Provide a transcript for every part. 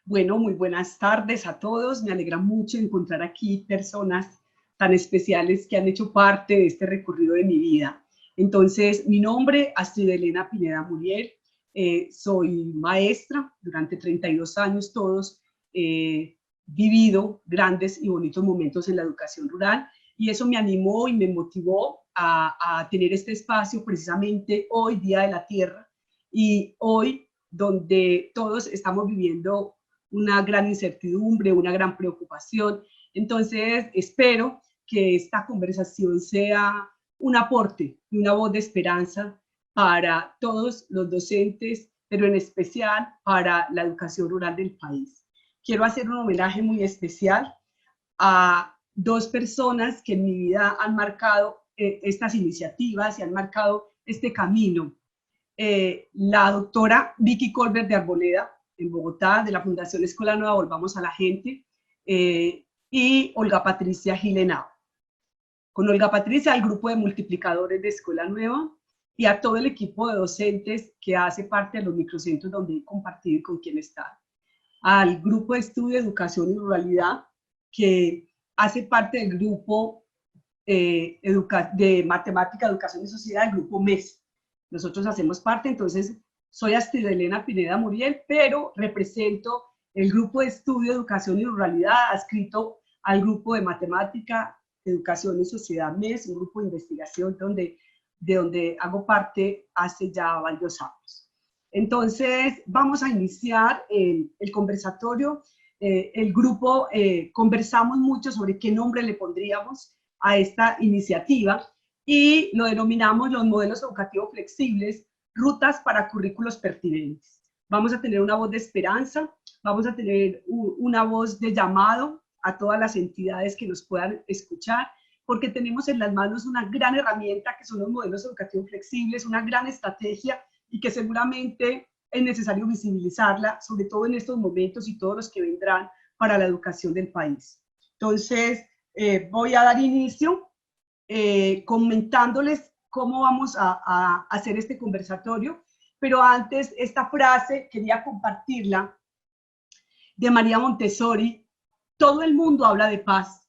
Bueno, muy buenas tardes a todos. Me alegra mucho encontrar aquí personas tan especiales que han hecho parte de este recorrido de mi vida. Entonces, mi nombre, Astrid Elena Pineda Muriel, soy maestra durante 32 años todos. Vivido grandes y bonitos momentos en la educación rural y eso me animó y me motivó a tener este espacio precisamente hoy, Día de la Tierra, y hoy donde todos estamos viviendo una gran incertidumbre, una gran preocupación. Entonces, espero que esta conversación sea un aporte y una voz de esperanza para todos los docentes, pero en especial para la educación rural del país. Quiero hacer un homenaje muy especial a dos personas que en mi vida han marcado estas iniciativas y han marcado este camino. La doctora Vicky Colbert de Arboleda, en Bogotá, de la Fundación Escuela Nueva Volvamos a la Gente, y Olga Patricia Gilenao. Con Olga Patricia, al grupo de multiplicadores de Escuela Nueva y a todo el equipo de docentes que hace parte de los microcentros donde he compartido y con quien está. Al grupo de estudio de educación y ruralidad, que hace parte del grupo de matemática, educación y sociedad, el grupo MES. Nosotros hacemos parte, entonces soy Astrid Elena Pineda Muriel, pero represento el grupo de estudio, educación y ruralidad, adscrito al grupo de matemática, educación y sociedad MES, un grupo de investigación de donde hago parte hace ya varios años. Entonces, vamos a iniciar el conversatorio. El grupo conversamos mucho sobre qué nombre le pondríamos a esta iniciativa y lo denominamos los modelos educativos flexibles, rutas para currículos pertinentes. Vamos a tener una voz de esperanza, vamos a tener una voz de llamado a todas las entidades que nos puedan escuchar, porque tenemos en las manos una gran herramienta que son los modelos educativos flexibles, una gran estrategia y que seguramente es necesario visibilizarla, sobre todo en estos momentos y todos los que vendrán para la educación del país. Entonces, voy a dar inicio comentándoles cómo vamos a hacer este conversatorio, pero antes esta frase quería compartirla de María Montessori: todo el mundo habla de paz,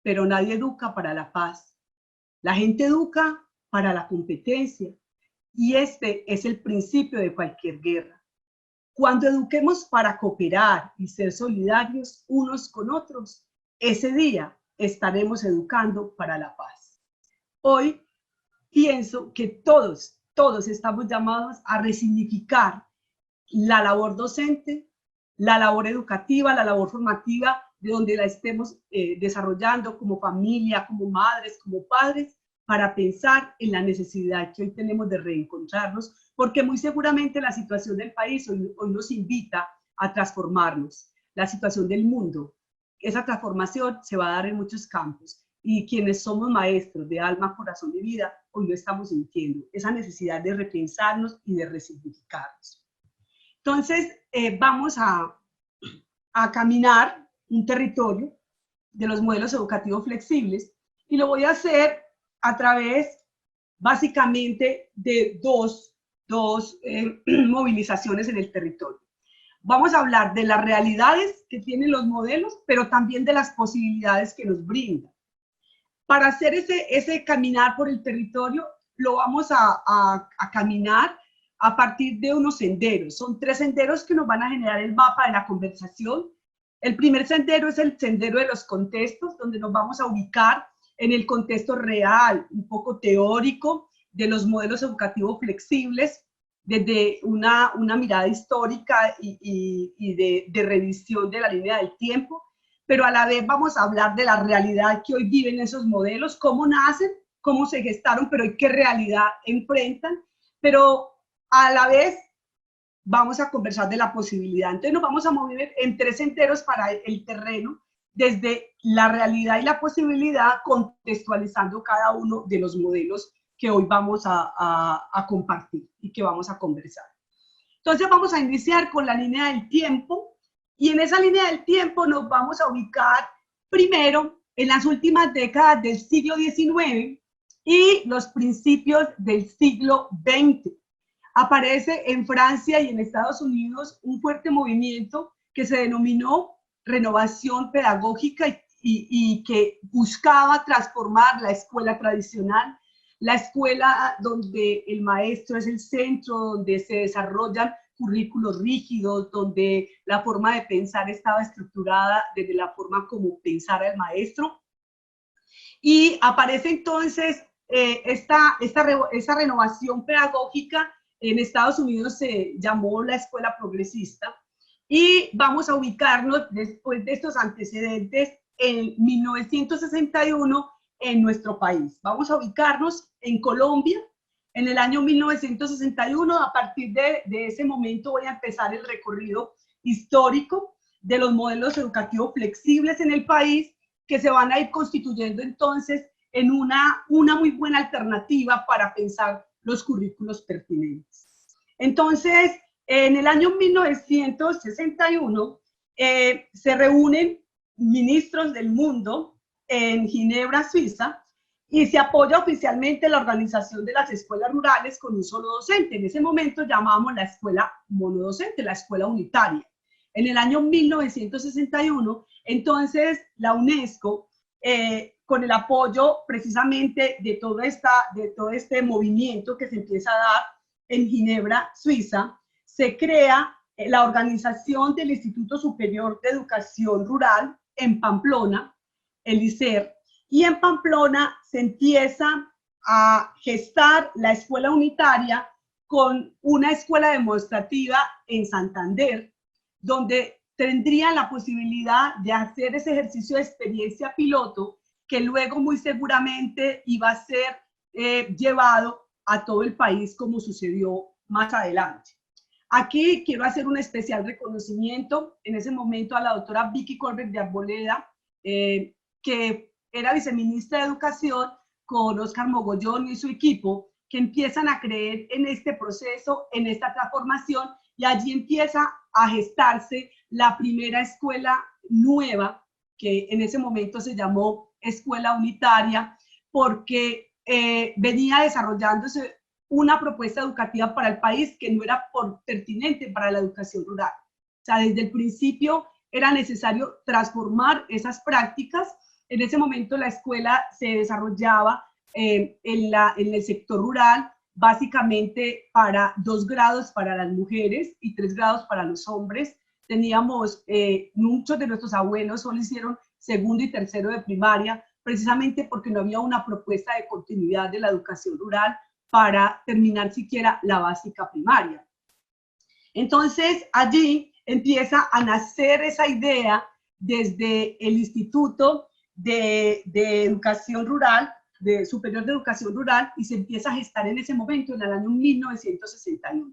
pero nadie educa para la paz. La gente educa para la competencia y este es el principio de cualquier guerra. Cuando eduquemos para cooperar y ser solidarios unos con otros, ese día estaremos educando para la paz. Hoy pienso que todos estamos llamados a resignificar la labor docente, la labor educativa, la labor formativa, de donde la estemos desarrollando como familia, como madres, como padres, para pensar en la necesidad que hoy tenemos de reencontrarnos, porque muy seguramente la situación del país hoy nos invita a transformarnos, la situación del mundo. Esa transformación se va a dar en muchos campos y quienes somos maestros de alma, corazón y vida, hoy lo estamos sintiendo, esa necesidad de repensarnos y de resignificarnos. Entonces, vamos a caminar un territorio de los modelos educativos flexibles y lo voy a hacer a través básicamente de dos movilizaciones en el territorio. Vamos a hablar de las realidades que tienen los modelos, pero también de las posibilidades que nos brindan. Para hacer ese caminar por el territorio, lo vamos a caminar a partir de unos senderos. Son 3 senderos que nos van a generar el mapa de la conversación. El primer sendero es el sendero de los contextos, donde nos vamos a ubicar en el contexto real, un poco teórico, de los modelos educativos flexibles, desde una mirada histórica y de revisión de la línea del tiempo, pero a la vez vamos a hablar de la realidad que hoy viven esos modelos, cómo nacen, cómo se gestaron, pero hoy qué realidad enfrentan, pero a la vez vamos a conversar de la posibilidad. Entonces nos vamos a mover en 3 senderos para el terreno, desde la realidad y la posibilidad, contextualizando cada uno de los modelos que hoy vamos a compartir y que vamos a conversar. Entonces vamos a iniciar con la línea del tiempo y en esa línea del tiempo nos vamos a ubicar primero en las últimas décadas del siglo XIX y los principios del siglo XX. Aparece en Francia y en Estados Unidos un fuerte movimiento que se denominó renovación pedagógica y que buscaba transformar la escuela tradicional, la escuela donde el maestro es el centro, donde se desarrollan currículos rígidos, donde la forma de pensar estaba estructurada desde la forma como pensara el maestro. Y aparece entonces esta renovación pedagógica. En Estados Unidos se llamó la escuela progresista, y vamos a ubicarnos después de estos antecedentes en 1961 en nuestro país. Vamos a ubicarnos en Colombia en el año 1961. A partir de ese momento voy a empezar el recorrido histórico de los modelos educativos flexibles en el país, que se van a ir constituyendo entonces en una muy buena alternativa para pensar los currículos pertinentes. Entonces, en el año 1961 se reúnen ministros del mundo en Ginebra, Suiza, y se apoya oficialmente la organización de las escuelas rurales con un solo docente. En ese momento llamábamos la escuela monodocente, la escuela unitaria. En el año 1961, entonces, la UNESCO, con el apoyo precisamente de todo este movimiento que se empieza a dar en Ginebra, Suiza, se crea la organización del Instituto Superior de Educación Rural en Pamplona, el ISER, y en Pamplona se empieza a gestar la escuela unitaria con una escuela demostrativa en Santander, donde tendrían la posibilidad de hacer ese ejercicio de experiencia piloto que luego muy seguramente iba a ser llevado a todo el país, como sucedió más adelante. Aquí quiero hacer un especial reconocimiento en ese momento a la doctora Vicky Colbert de Arboleda, que era viceministra de Educación, con Oscar Mogollón y su equipo, que empiezan a creer en este proceso, en esta transformación, y allí empieza a gestarse la primera escuela nueva, que en ese momento se llamó Escuela Unitaria, porque venía desarrollándose una propuesta educativa para el país que no era pertinente para la educación rural. O sea, desde el principio era necesario transformar esas prácticas. En ese momento la escuela se desarrollaba en el sector rural, básicamente para 2 grados para las mujeres y 3 grados para los hombres. Teníamos, muchos de nuestros abuelos solo hicieron segundo y tercero de primaria, precisamente porque no había una propuesta de continuidad de la educación rural para terminar siquiera la básica primaria. Entonces, allí empieza a nacer esa idea desde el Instituto de Educación Rural, de Superior de Educación Rural, y se empieza a gestar en ese momento, en el año 1961.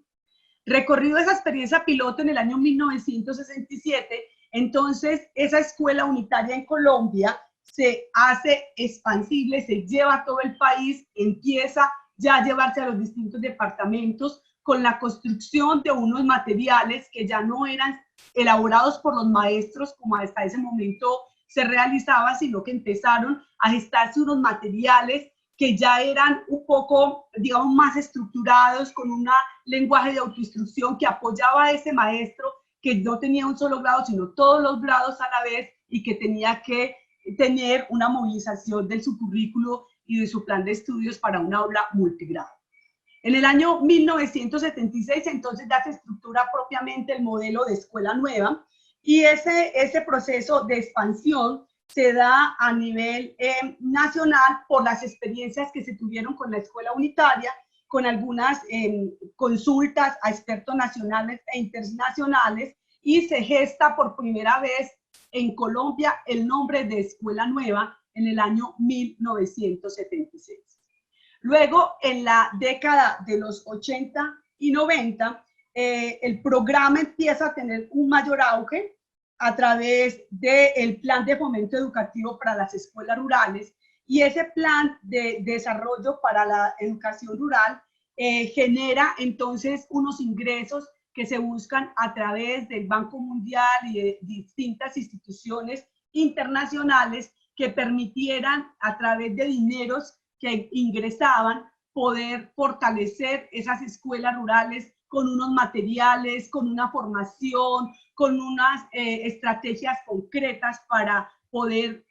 Recorrido esa experiencia piloto en el año 1967, entonces esa escuela unitaria en Colombia se hace expansible, se lleva a todo el país, empieza ya a llevarse a los distintos departamentos con la construcción de unos materiales que ya no eran elaborados por los maestros como hasta ese momento se realizaba, sino que empezaron a gestarse unos materiales que ya eran un poco, digamos, más estructurados, con un lenguaje de autoinstrucción que apoyaba a ese maestro que no tenía un solo grado, sino todos los grados a la vez, y que tenía que tener una movilización de su currículo y de su plan de estudios para un aula multigrado. En el año 1976, entonces, ya se estructura propiamente el modelo de escuela nueva, y ese proceso de expansión se da a nivel nacional por las experiencias que se tuvieron con la escuela unitaria, con algunas consultas a expertos nacionales e internacionales, y se gesta por primera vez en Colombia el nombre de Escuela Nueva en el año 1976. Luego, en la década de los 80 y 90, el programa empieza a tener un mayor auge a través del Plan de Fomento Educativo para las Escuelas Rurales, y ese plan de desarrollo para la educación rural genera entonces unos ingresos que se buscan a través del Banco Mundial y de distintas instituciones internacionales que permitieran, a través de dineros que ingresaban, poder fortalecer esas escuelas rurales con unos materiales, con una formación, con unas estrategias concretas para poder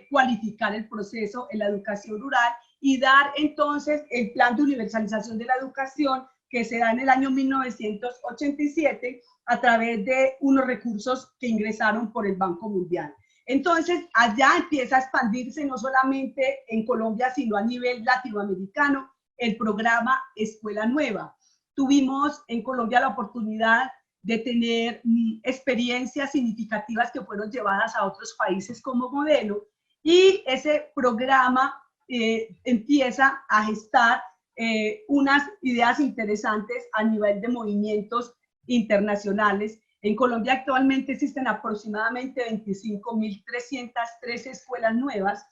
cualificar el proceso en la educación rural y dar entonces el plan de universalización de la educación que se da en el año 1987 a través de unos recursos que ingresaron por el Banco Mundial. Entonces, allá empieza a expandirse no solamente en Colombia, sino a nivel latinoamericano, el programa Escuela Nueva. Tuvimos en Colombia la oportunidad de tener experiencias significativas que fueron llevadas a otros países como modelo, y ese programa empieza a gestar unas ideas interesantes a nivel de movimientos internacionales. En Colombia actualmente existen aproximadamente 25.303 escuelas nuevas.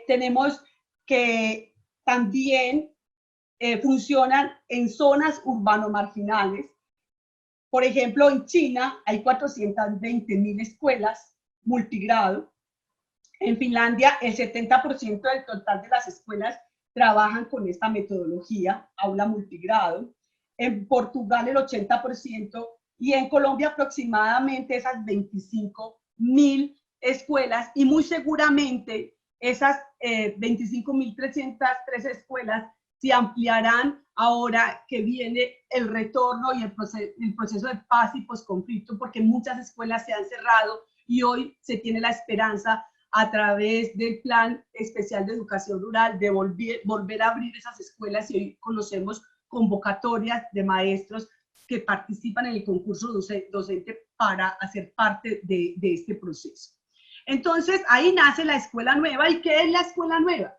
Tenemos que también funcionan en zonas urbano-marginales. Por ejemplo, en China hay 420.000 escuelas multigrado. En Finlandia, el 70% del total de las escuelas trabajan con esta metodología, aula multigrado. En Portugal, el 80%, y en Colombia aproximadamente esas 25.000 escuelas, y muy seguramente esas 25.303 escuelas se ampliarán ahora que viene el retorno y el proceso de paz y posconflicto, porque muchas escuelas se han cerrado y hoy se tiene la esperanza a través del Plan Especial de Educación Rural de volver a abrir esas escuelas, y hoy conocemos convocatorias de maestros que participan en el concurso docente para hacer parte de este proceso. Entonces, ahí nace la Escuela Nueva. ¿Y qué es la Escuela Nueva?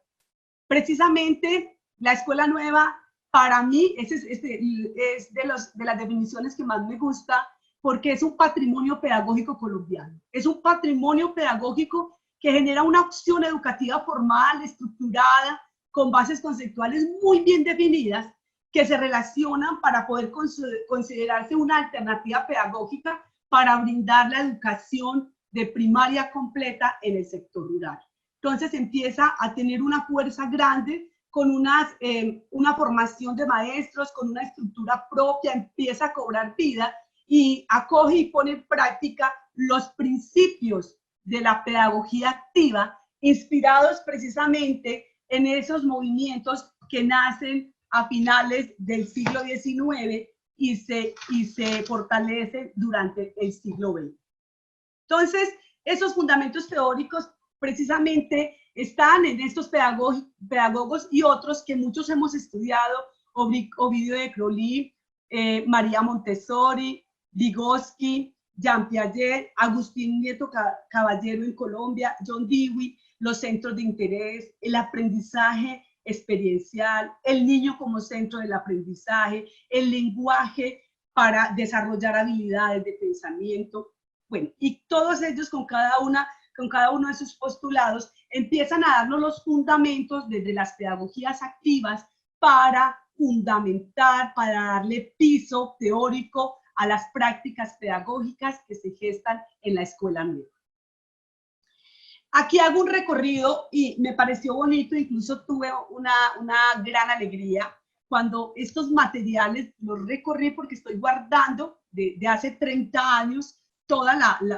Precisamente, la Escuela Nueva, para mí, es de las definiciones que más me gusta, porque es un patrimonio pedagógico colombiano. Es un patrimonio pedagógico que genera una opción educativa formal, estructurada, con bases conceptuales muy bien definidas, que se relacionan para poder considerarse una alternativa pedagógica para brindar la educación de primaria completa en el sector rural. Entonces empieza a tener una fuerza grande, con una formación de maestros, con una estructura propia, empieza a cobrar vida y acoge y pone en práctica los principios de la pedagogía activa, inspirados precisamente en esos movimientos que nacen a finales del siglo XIX y se fortalecen durante el siglo XX. Entonces, esos fundamentos teóricos precisamente están en estos pedagogos y otros que muchos hemos estudiado: Ovidio de Crowley, María Montessori, Vygotsky, Jean Piaget, Agustín Nieto Caballero en Colombia, John Dewey, los centros de interés, el aprendizaje experiencial, el niño como centro del aprendizaje, el lenguaje para desarrollar habilidades de pensamiento. Bueno, y todos ellos con cada uno de sus postulados empiezan a darnos los fundamentos desde las pedagogías activas para fundamentar, para darle piso teórico a las prácticas pedagógicas que se gestan en la Escuela Nueva. Aquí hago un recorrido y me pareció bonito, incluso tuve una gran alegría cuando estos materiales los recorrí, porque estoy guardando de hace 30 años todos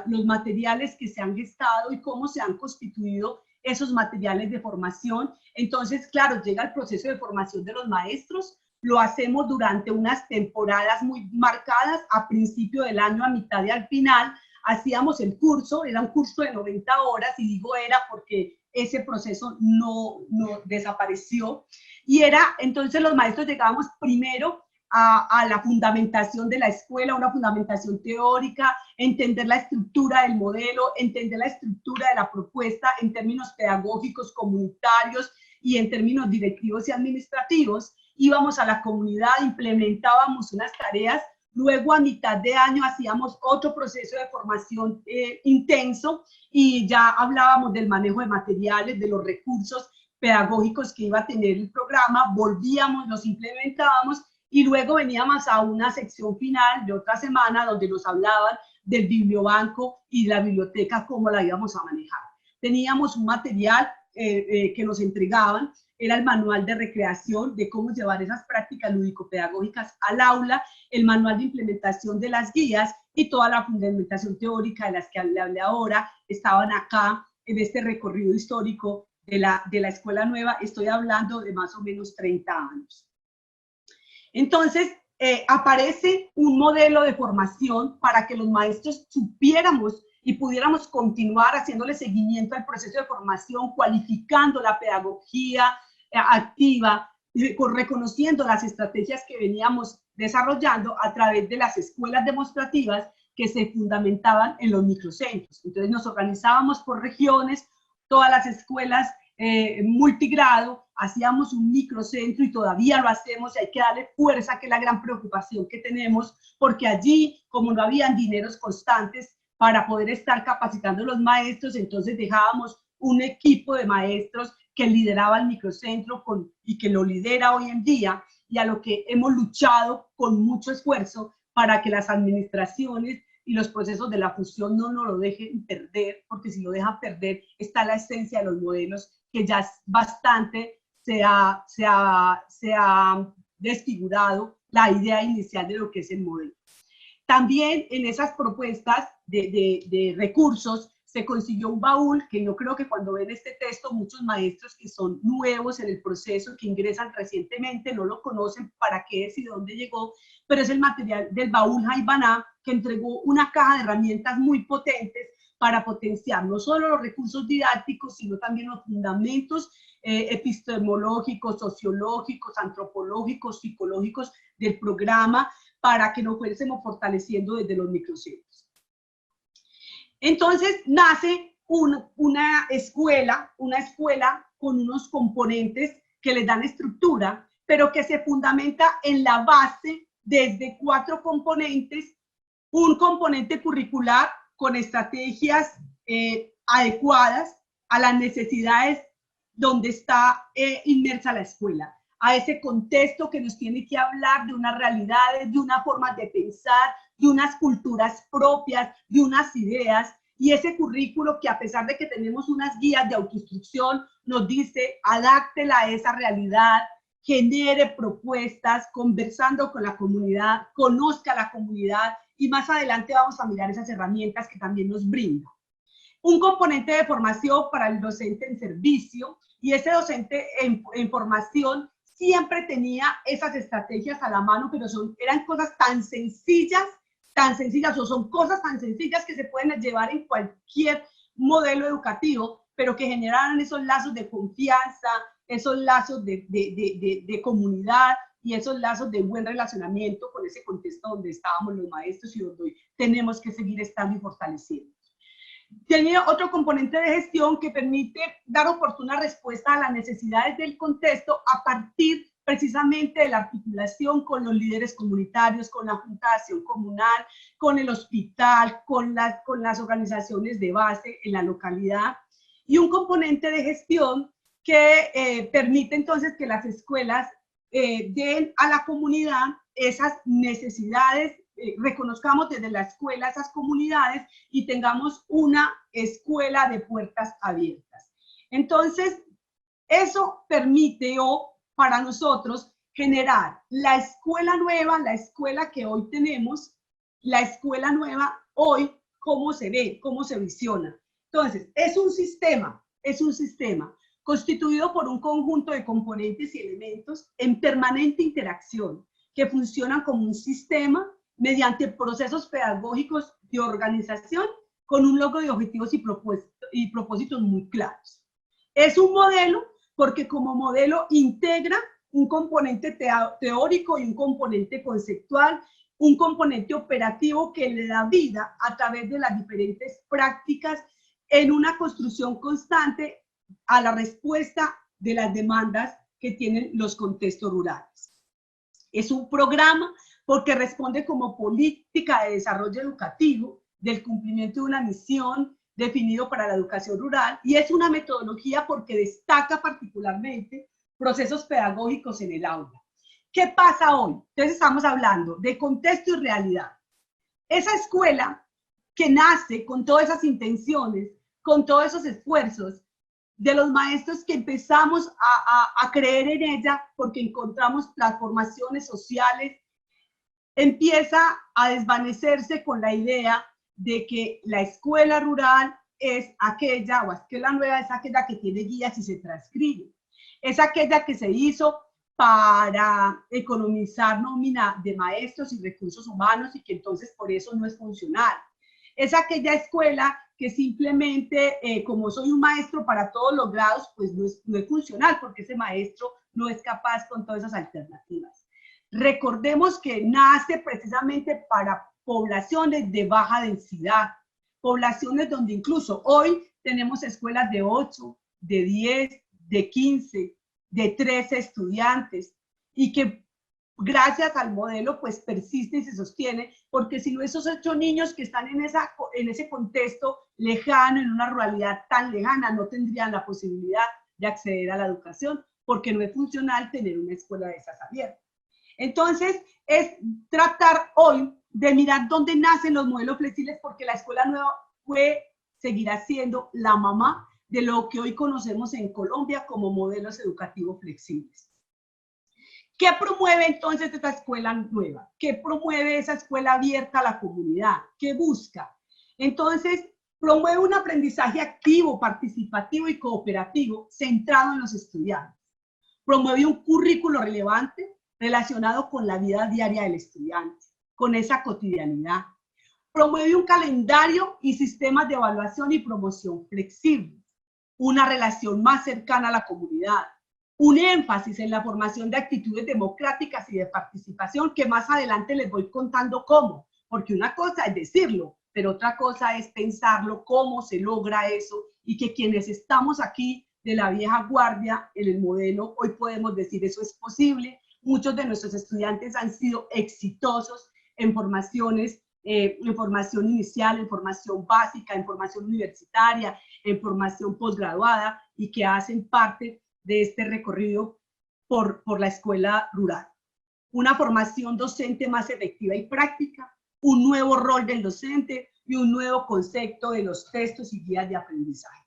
los materiales que se han gestado y cómo se han constituido esos materiales de formación. Entonces, claro, llega el proceso de formación de los maestros, lo hacemos durante unas temporadas muy marcadas, a principio del año, a mitad y al final. Hacíamos el curso, era un curso de 90 horas, y digo era porque ese proceso no desapareció. Y entonces los maestros llegábamos primero a la fundamentación de la escuela, una fundamentación teórica, entender la estructura del modelo, entender la estructura de la propuesta en términos pedagógicos, comunitarios y en términos directivos y administrativos. Íbamos a la comunidad, implementábamos unas tareas. Luego, a mitad de año, hacíamos otro proceso de formación intenso, y ya hablábamos del manejo de materiales, de los recursos pedagógicos que iba a tener el programa. Volvíamos, los implementábamos, y luego veníamos a una sección final de otra semana donde nos hablaban del bibliobanco y la biblioteca, cómo la íbamos a manejar. Teníamos un material que nos entregaban, era el manual de recreación, de cómo llevar esas prácticas lúdico-pedagógicas al aula, el manual de implementación de las guías y toda la fundamentación teórica de las que le hablé ahora, estaban acá en este recorrido histórico de la Escuela Nueva. Estoy hablando de más o menos 30 años. Entonces, aparece un modelo de formación para que los maestros supiéramos y pudiéramos continuar haciéndole seguimiento al proceso de formación, cualificando la pedagogía activa, reconociendo las estrategias que veníamos desarrollando a través de las escuelas demostrativas que se fundamentaban en los microcentros. Entonces nos organizábamos por regiones, todas las escuelas multigrado, hacíamos un microcentro y todavía lo hacemos y hay que darle fuerza, que es la gran preocupación que tenemos, porque allí, como no habían dineros constantes para poder estar capacitando a los maestros, entonces dejábamos un equipo de maestros que lideraba el microcentro y que lo lidera hoy en día, y a lo que hemos luchado con mucho esfuerzo para que las administraciones y los procesos de la fusión no nos lo dejen perder, porque si lo dejan perder está la esencia de los modelos, que ya bastante se ha desfigurado la idea inicial de lo que es el modelo. También en esas propuestas de recursos se consiguió un baúl, que yo creo que cuando ven este texto muchos maestros que son nuevos en el proceso, que ingresan recientemente, no lo conocen para qué es y dónde llegó, pero es el material del baúl Jaibaná, que entregó una caja de herramientas muy potentes para potenciar no solo los recursos didácticos, sino también los fundamentos epistemológicos, sociológicos, antropológicos, psicológicos del programa, para que nos fuésemos fortaleciendo desde los microcentros. Entonces nace una escuela con unos componentes que les dan estructura, pero que se fundamenta en la base desde 4 componentes: un componente curricular con estrategias adecuadas a las necesidades donde está inmersa la escuela, a ese contexto que nos tiene que hablar de unas realidades, de una forma de pensar, de unas culturas propias, de unas ideas, y ese currículo que, a pesar de que tenemos unas guías de autoinstrucción, nos dice adáctela a esa realidad, genere propuestas, conversando con la comunidad, conozca la comunidad, y más adelante vamos a mirar esas herramientas que también nos brinda. Un componente de formación para el docente en servicio, y ese docente en formación siempre tenía esas estrategias a la mano, pero eran cosas tan sencillas, o son cosas tan sencillas que se pueden llevar en cualquier modelo educativo, pero que generaran esos lazos de confianza, esos lazos de comunidad y esos lazos de buen relacionamiento con ese contexto donde estábamos los maestros y donde hoy tenemos que seguir estando y fortaleciendo. Tenía otro componente de gestión que permite dar oportuna respuesta a las necesidades del contexto a partir precisamente de la articulación con los líderes comunitarios, con la Junta de Acción Comunal, con el hospital, con las organizaciones de base en la localidad, y un componente de gestión que permite entonces que las escuelas den a la comunidad esas necesidades, reconozcamos desde la escuela esas comunidades y tengamos una escuela de puertas abiertas. Entonces, eso permite para nosotros generar la escuela nueva, la escuela que hoy tenemos, la escuela nueva hoy, cómo se ve, cómo se visiona. Entonces, es un sistema constituido por un conjunto de componentes y elementos en permanente interacción, que funcionan como un sistema mediante procesos pedagógicos de organización con un logro de objetivos y propósitos muy claros. Es un modelo porque como modelo integra un componente teórico y un componente conceptual, un componente operativo que le da vida a través de las diferentes prácticas en una construcción constante a la respuesta de las demandas que tienen los contextos rurales. Es un programa porque responde como política de desarrollo educativo del cumplimiento de una misión definido para la educación rural, y es una metodología porque destaca particularmente procesos pedagógicos en el aula. ¿Qué pasa hoy? Entonces estamos hablando de contexto y realidad. Esa escuela que nace con todas esas intenciones, con todos esos esfuerzos, de los maestros que empezamos a creer en ella porque encontramos transformaciones sociales, empieza a desvanecerse con la idea de que la escuela rural es aquella, o escuela nueva es aquella que tiene guías y se transcribe. Es aquella que se hizo para economizar nómina de maestros y recursos humanos y que entonces por eso no es funcional. Es aquella escuela que simplemente, como soy un maestro para todos los grados, pues no es funcional porque ese maestro no es capaz con todas esas alternativas. Recordemos que nace precisamente para poblaciones de baja densidad, poblaciones donde incluso hoy tenemos escuelas de 8, de 10, de 15, de 13 estudiantes y que gracias al modelo pues persiste y se sostiene, porque si no esos 8 niños que están en ese contexto lejano, en una ruralidad tan lejana, no tendrían la posibilidad de acceder a la educación, porque no es funcional tener una escuela de esas abierta. Entonces, es tratar hoy de mirar dónde nacen los modelos flexibles, porque la escuela nueva seguirá siendo la mamá de lo que hoy conocemos en Colombia como modelos educativos flexibles. ¿Qué promueve entonces esta escuela nueva? ¿Qué promueve esa escuela abierta a la comunidad? ¿Qué busca? Entonces, promueve un aprendizaje activo, participativo y cooperativo centrado en los estudiantes. Promueve un currículo relevante relacionado con la vida diaria del estudiante, con esa cotidianidad. Promueve un calendario y sistemas de evaluación y promoción flexibles, una relación más cercana a la comunidad, un énfasis en la formación de actitudes democráticas y de participación, que más adelante les voy contando cómo, porque una cosa es decirlo, pero otra cosa es pensarlo, cómo se logra eso, y que quienes estamos aquí de la vieja guardia en el modelo, hoy podemos decir eso es posible. Muchos de nuestros estudiantes han sido exitosos en formaciones, en formación inicial, en formación básica, en formación universitaria, en formación posgraduada, y que hacen parte de este recorrido por la escuela rural. Una formación docente más efectiva y práctica, un nuevo rol del docente y un nuevo concepto de los textos y guías de aprendizaje.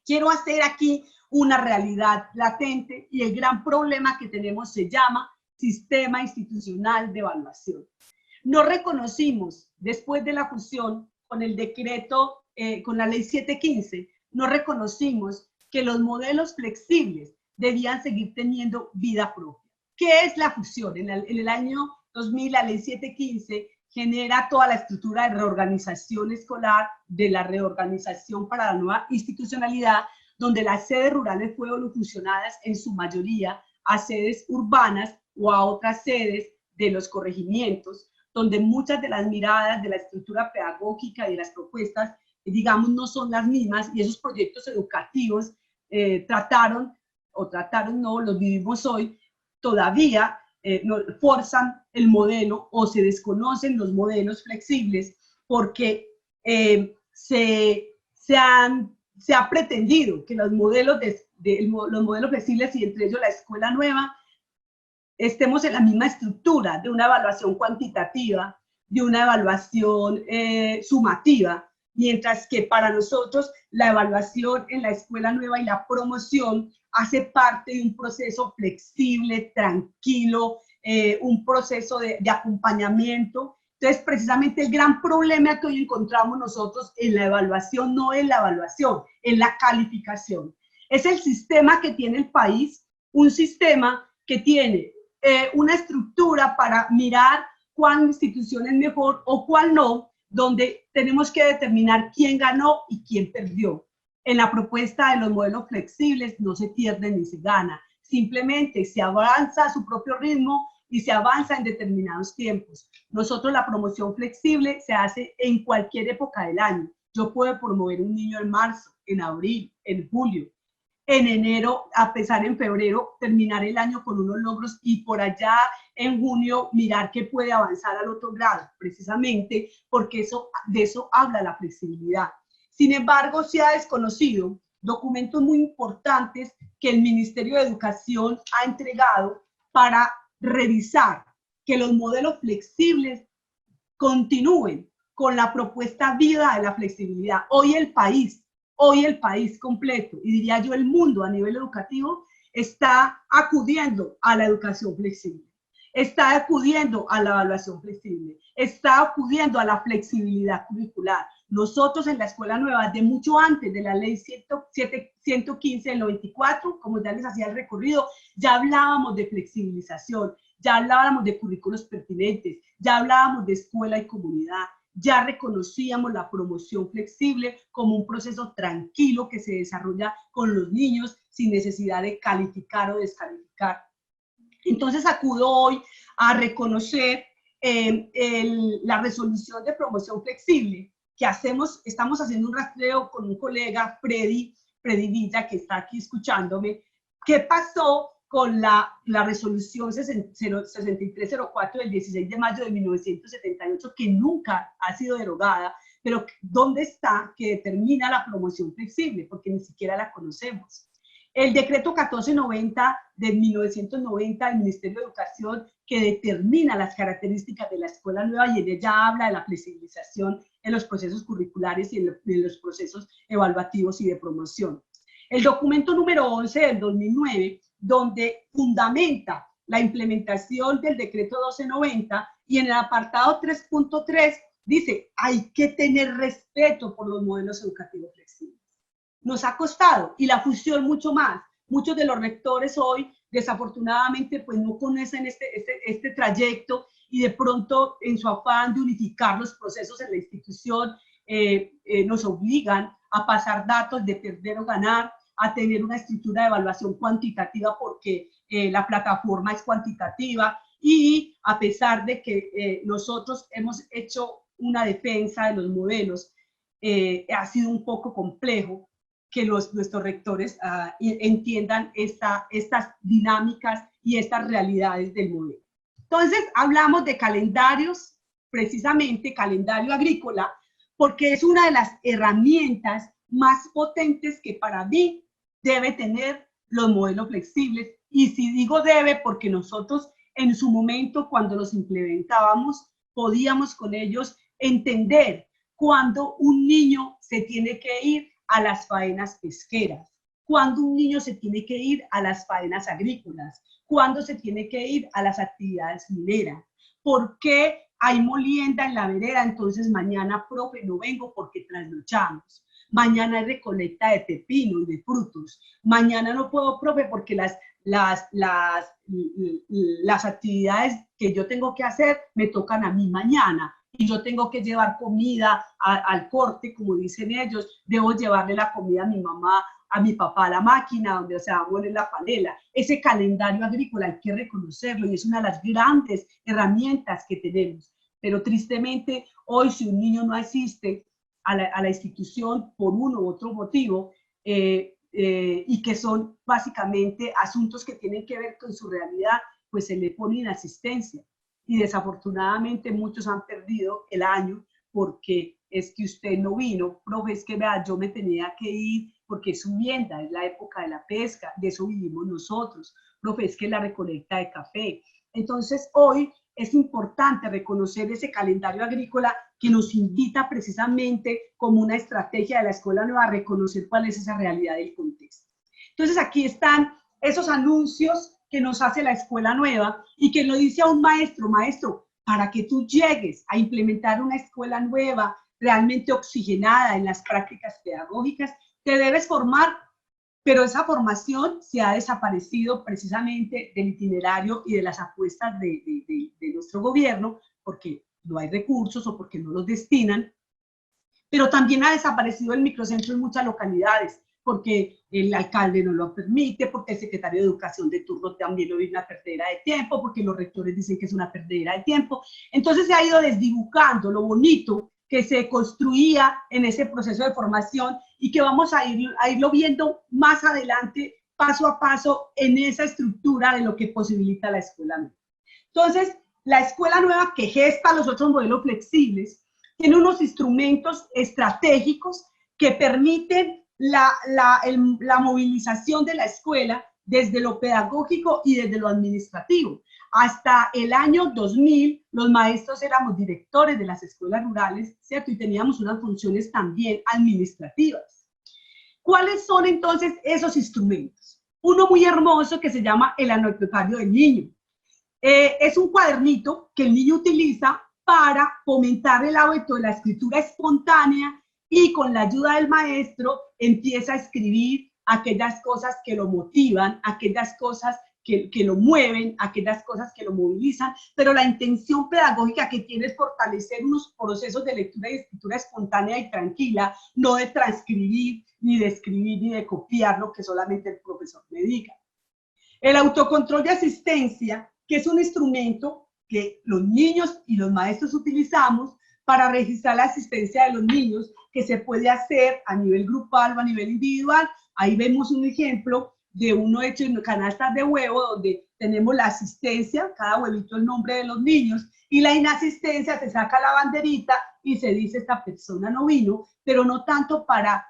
Quiero hacer aquí una realidad latente y el gran problema que tenemos se llama sistema institucional de evaluación. No reconocimos, después de la fusión con el decreto, con la ley 715, no reconocimos que los modelos flexibles debían seguir teniendo vida propia. ¿Qué es la fusión? En el año 2000, la ley 715 genera toda la estructura de reorganización escolar, de la reorganización para la nueva institucionalidad, donde las sedes rurales fueron fusionadas en su mayoría a sedes urbanas o a otras sedes de los corregimientos, donde muchas de las miradas de la estructura pedagógica y de las propuestas, digamos, no son las mismas, y esos proyectos educativos los vivimos hoy, todavía no, forzan el modelo o se desconocen los modelos flexibles porque se ha pretendido que los modelos, los modelos flexibles y entre ellos la escuela nueva estemos en la misma estructura de una evaluación cuantitativa, de una evaluación sumativa, mientras que para nosotros la evaluación en la escuela nueva y la promoción hace parte de un proceso flexible, tranquilo, un proceso de acompañamiento. Entonces, precisamente el gran problema que hoy encontramos nosotros en la evaluación no es la evaluación, es la calificación. Es el sistema que tiene el país, un sistema que tiene una estructura para mirar cuál institución es mejor o cuál no, donde tenemos que determinar quién ganó y quién perdió. En la propuesta de los modelos flexibles no se pierde ni se gana, simplemente se avanza a su propio ritmo y se avanza en determinados tiempos. Nosotros la promoción flexible se hace en cualquier época del año. Yo puedo promover un niño en marzo, en abril, en julio, en enero, a pesar en febrero, terminar el año con unos logros y por allá en junio mirar qué puede avanzar al otro grado, precisamente porque de eso habla la flexibilidad. Sin embargo, se ha desconocido documentos muy importantes que el Ministerio de Educación ha entregado para revisar que los modelos flexibles continúen con la propuesta viva de la flexibilidad. Hoy el país, hoy el país completo, y diría yo el mundo a nivel educativo, está acudiendo a la educación flexible, está acudiendo a la evaluación flexible, está acudiendo a la flexibilidad curricular. Nosotros en la Escuela Nueva, de mucho antes de la ley 115 del 94, como ya les hacía el recorrido, ya hablábamos de flexibilización, ya hablábamos de currículos pertinentes, ya hablábamos de escuela y comunidad, ya reconocíamos la promoción flexible como un proceso tranquilo que se desarrolla con los niños sin necesidad de calificar o descalificar. Entonces acudo hoy a reconocer la resolución de promoción flexible que estamos haciendo un rastreo con un colega, Freddy Villa, que está aquí escuchándome. ¿Qué pasó con la resolución 6304 del 16 de mayo de 1978, que nunca ha sido derogada, pero ¿dónde está que determina la promoción flexible? Porque ni siquiera la conocemos. El decreto 1490 de 1990 del Ministerio de Educación, que determina las características de la Escuela Nueva, y en ella habla de la flexibilización en los procesos curriculares y en los procesos evaluativos y de promoción. El documento número 11 del 2009, donde fundamenta la implementación del decreto 1290, y en el apartado 3.3 dice, hay que tener respeto por los modelos educativos flexibles. Nos ha costado, y la fusión mucho más. Muchos de los rectores hoy, desafortunadamente, pues no conocen este trayecto, y de pronto, en su afán de unificar los procesos en la institución, nos obligan a pasar datos de perder o ganar, a tener una estructura de evaluación cuantitativa porque la plataforma es cuantitativa, y a pesar de que nosotros hemos hecho una defensa de los modelos, ha sido un poco complejo que nuestros rectores entiendan estas dinámicas y estas realidades del modelo. Entonces, hablamos de calendarios, precisamente calendario agrícola, porque es una de las herramientas más potentes que para mí debe tener los modelos flexibles. Y si digo debe, porque nosotros en su momento, cuando los implementábamos, podíamos con ellos entender cuando un niño se tiene que ir a las faenas pesqueras, cuando un niño se tiene que ir a las faenas agrícolas, cuando se tiene que ir a las actividades mineras. ¿Por qué hay molienda en la vereda? Entonces mañana, profe, no vengo porque trasnochamos. Mañana hay recolecta de pepino y de frutos. Mañana no puedo, profe, porque las actividades que yo tengo que hacer me tocan a mí mañana. Y yo tengo que llevar comida al corte, como dicen ellos, debo llevarle la comida a mi mamá, a mi papá a la máquina, donde se va a moler la panela. Ese calendario agrícola hay que reconocerlo, y es una de las grandes herramientas que tenemos. Pero tristemente, hoy si un niño no asiste a la institución por uno u otro motivo, y que son básicamente asuntos que tienen que ver con su realidad, pues se le pone inasistencia. Y desafortunadamente muchos han perdido el año porque es que usted no vino, profe, es que vea, yo me tenía que ir porque es su vienda, es la época de la pesca, de eso vivimos nosotros, profe, es que la recolecta de café. Entonces hoy es importante reconocer ese calendario agrícola que nos invita precisamente como una estrategia de la Escuela Nueva a reconocer cuál es esa realidad del contexto. Entonces aquí están esos anuncios que nos hace la Escuela Nueva, y que lo dice a un maestro, para que tú llegues a implementar una escuela nueva realmente oxigenada en las prácticas pedagógicas, te debes formar, pero esa formación se ha desaparecido precisamente del itinerario y de las apuestas de nuestro gobierno, porque no hay recursos o porque no los destinan, pero también ha desaparecido el microcentro en muchas localidades, porque el alcalde no lo permite, porque el secretario de Educación de turno también lo ve una perdera de tiempo, porque los rectores dicen que es una perdera de tiempo. Entonces se ha ido desdibujando lo bonito que se construía en ese proceso de formación, y que vamos a irlo viendo más adelante, paso a paso, en esa estructura de lo que posibilita la Escuela Nueva. Entonces, la Escuela Nueva, que gesta los otros modelos flexibles, tiene unos instrumentos estratégicos que permiten la movilización de la escuela desde lo pedagógico y desde lo administrativo. Hasta el año 2000, los maestros éramos directores de las escuelas rurales, ¿cierto? Y teníamos unas funciones también administrativas. ¿Cuáles son entonces esos instrumentos? Uno muy hermoso que se llama el anecdotario del niño. Es un cuadernito que el niño utiliza para fomentar el hábito de la escritura espontánea y con la ayuda del maestro empieza a escribir aquellas cosas que lo motivan, aquellas cosas que lo mueven, aquellas cosas que lo movilizan, pero la intención pedagógica que tiene es fortalecer unos procesos de lectura y escritura espontánea y tranquila, no de transcribir, ni de escribir, ni de copiar lo que solamente el profesor me diga. El autocontrol de asistencia, que es un instrumento que los niños y los maestros utilizamos para registrar la asistencia de los niños, que se puede hacer a nivel grupal o a nivel individual. Ahí vemos un ejemplo de uno hecho en canastas de huevo, donde tenemos la asistencia, cada huevito el nombre de los niños, y la inasistencia, se saca la banderita y se dice esta persona no vino, pero no tanto para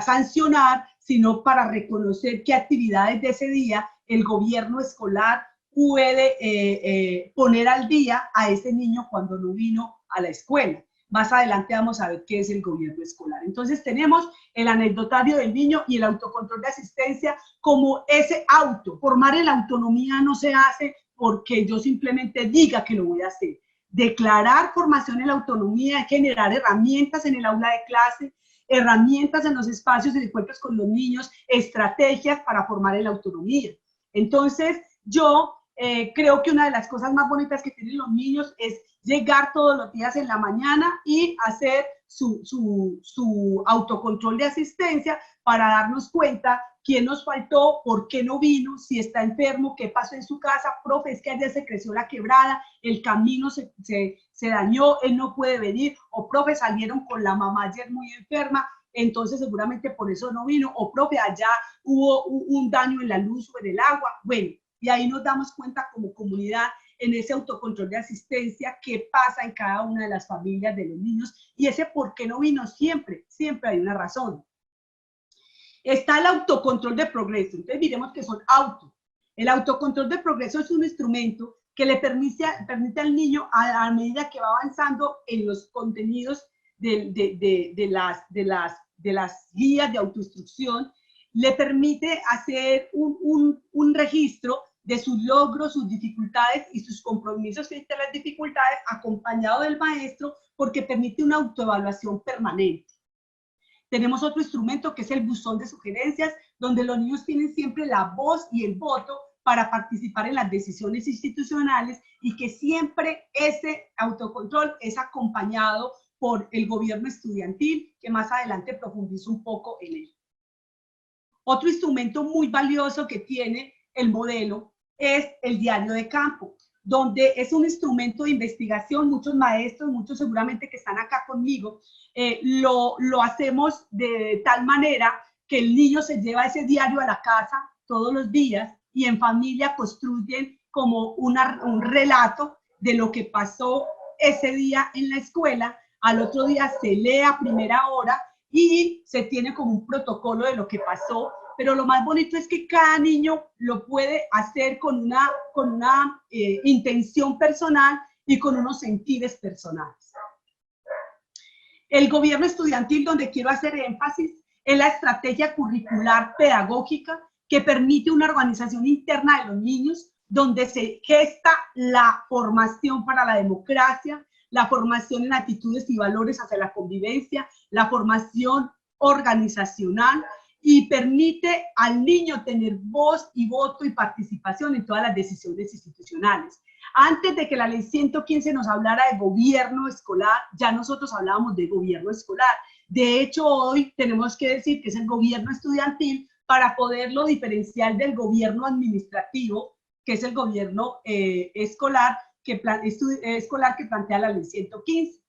sancionar, sino para reconocer qué actividades de ese día el gobierno escolar puede poner al día a ese niño cuando no vino a la escuela. Más adelante vamos a ver qué es el gobierno escolar. Entonces tenemos el anecdotario del niño y el autocontrol de asistencia como ese auto. Formar en la autonomía no se hace porque yo simplemente diga que lo voy a hacer. Declarar formación en la autonomía, generar herramientas en el aula de clase, herramientas en los espacios de encuentros con los niños, estrategias para formar en la autonomía. Entonces, yo creo que una de las cosas más bonitas que tienen los niños es llegar todos los días en la mañana y hacer su autocontrol de asistencia para darnos cuenta quién nos faltó, por qué no vino, si está enfermo, qué pasó en su casa, profe, es que ayer se creció la quebrada, el camino se dañó, él no puede venir, o profe, salieron con la mamá ayer muy enferma, entonces seguramente por eso no vino, o profe, allá hubo un daño en la luz o en el agua. Bueno, y ahí nos damos cuenta como comunidad en ese autocontrol de asistencia qué pasa en cada una de las familias de los niños, y ese por qué no vino siempre hay una razón. Está el autocontrol de progreso. Entonces miremos que son autos. El autocontrol de progreso es un instrumento que le permite al niño, a medida que va avanzando en los contenidos de las guías de autoinstrucción, le permite hacer un registro de sus logros, sus dificultades y sus compromisos frente a las dificultades, acompañado del maestro, porque permite una autoevaluación permanente. Tenemos otro instrumento que es el buzón de sugerencias, donde los niños tienen siempre la voz y el voto para participar en las decisiones institucionales, y que siempre ese autocontrol es acompañado por el gobierno estudiantil, que más adelante profundizo un poco en él. Otro instrumento muy valioso que tiene el modelo es el diario de campo, donde es un instrumento de investigación. Muchos maestros, muchos seguramente que están acá conmigo, lo hacemos de tal manera que el niño se lleva ese diario a la casa todos los días y en familia construyen como un relato de lo que pasó ese día en la escuela. Al otro día se lee a primera hora y se tiene como un protocolo de lo que pasó, pero lo más bonito es que cada niño lo puede hacer con una intención personal y con unos sentires personales. El gobierno estudiantil, donde quiero hacer énfasis, es la estrategia curricular pedagógica que permite una organización interna de los niños, donde se gesta la formación para la democracia, la formación en actitudes y valores hacia la convivencia, la formación organizacional, y permite al niño tener voz y voto y participación en todas las decisiones institucionales. Antes de que la ley 115 nos hablara de gobierno escolar, ya nosotros hablábamos de gobierno escolar. De hecho, hoy tenemos que decir que es el gobierno estudiantil para poderlo diferenciar del gobierno administrativo, que es el gobierno escolar que plantea la ley 115.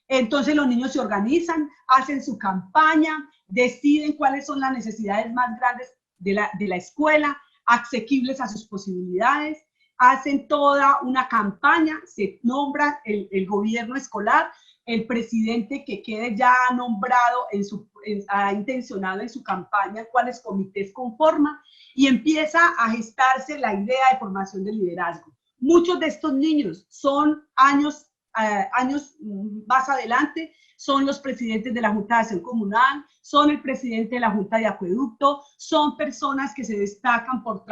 Entonces los niños se organizan, hacen su campaña, deciden cuáles son las necesidades más grandes de la escuela, asequibles a sus posibilidades, hacen toda una campaña, se nombra el gobierno escolar, el presidente que quede ya nombrado, ha intencionado en su campaña cuáles comités conforma, y empieza a gestarse la idea de formación de liderazgo. Muchos de estos niños son años años más adelante, son los presidentes de la Junta de Acción Comunal, son el presidente de la Junta de Acueducto, son personas que se destacan por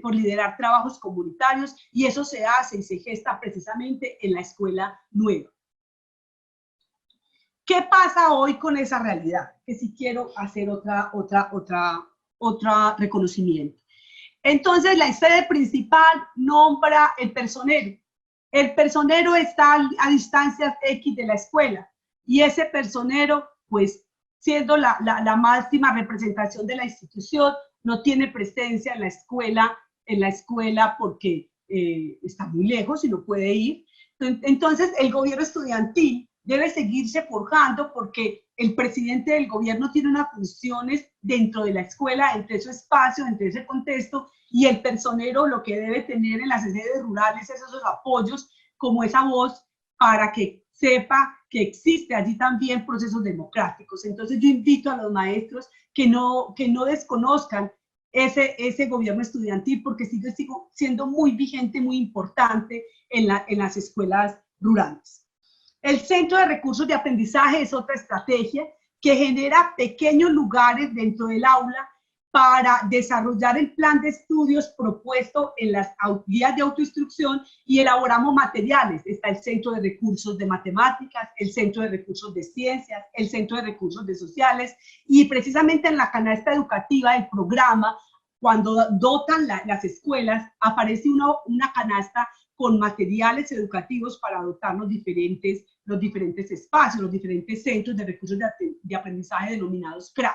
por liderar trabajos comunitarios, y eso se hace y se gesta precisamente en la escuela nueva. ¿Qué pasa hoy con esa realidad? Que si quiero hacer otro reconocimiento. Entonces, la sede principal nombra el personero. El personero está a distancias X de la escuela, y ese personero, pues, siendo la máxima representación de la institución, no tiene presencia en la escuela porque está muy lejos y no puede ir. Entonces, el gobierno estudiantil debe seguirse forjando, porque el presidente del gobierno tiene unas funciones dentro de la escuela, entre ese espacio, entre ese contexto, y el personero lo que debe tener en las sedes rurales es esos apoyos, como esa voz, para que sepa que existe allí también procesos democráticos. Entonces yo invito a los maestros que no desconozcan ese gobierno estudiantil, porque sigue siendo muy vigente, muy importante en las escuelas rurales. El Centro de Recursos de Aprendizaje es otra estrategia que genera pequeños lugares dentro del aula para desarrollar el plan de estudios propuesto en las guías de autoinstrucción, y elaboramos materiales. Está el Centro de Recursos de Matemáticas, el Centro de Recursos de Ciencias, el Centro de Recursos de Sociales, y precisamente en la canasta educativa del programa, cuando dotan las escuelas, aparece una canasta con materiales educativos para dotar los diferentes espacios, los diferentes centros de recursos de aprendizaje denominados CRA.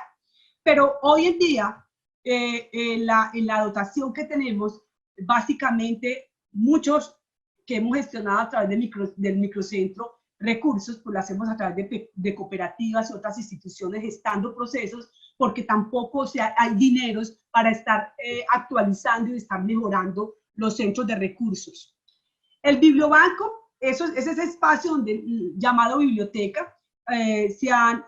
Pero hoy en día, en la dotación que tenemos, básicamente muchos que hemos gestionado a través del microcentro recursos, pues lo hacemos a través de cooperativas y otras instituciones gestando procesos, porque tampoco hay dineros para estar actualizando y estar mejorando los centros de recursos. El bibliobanco, es ese espacio llamado biblioteca. Se han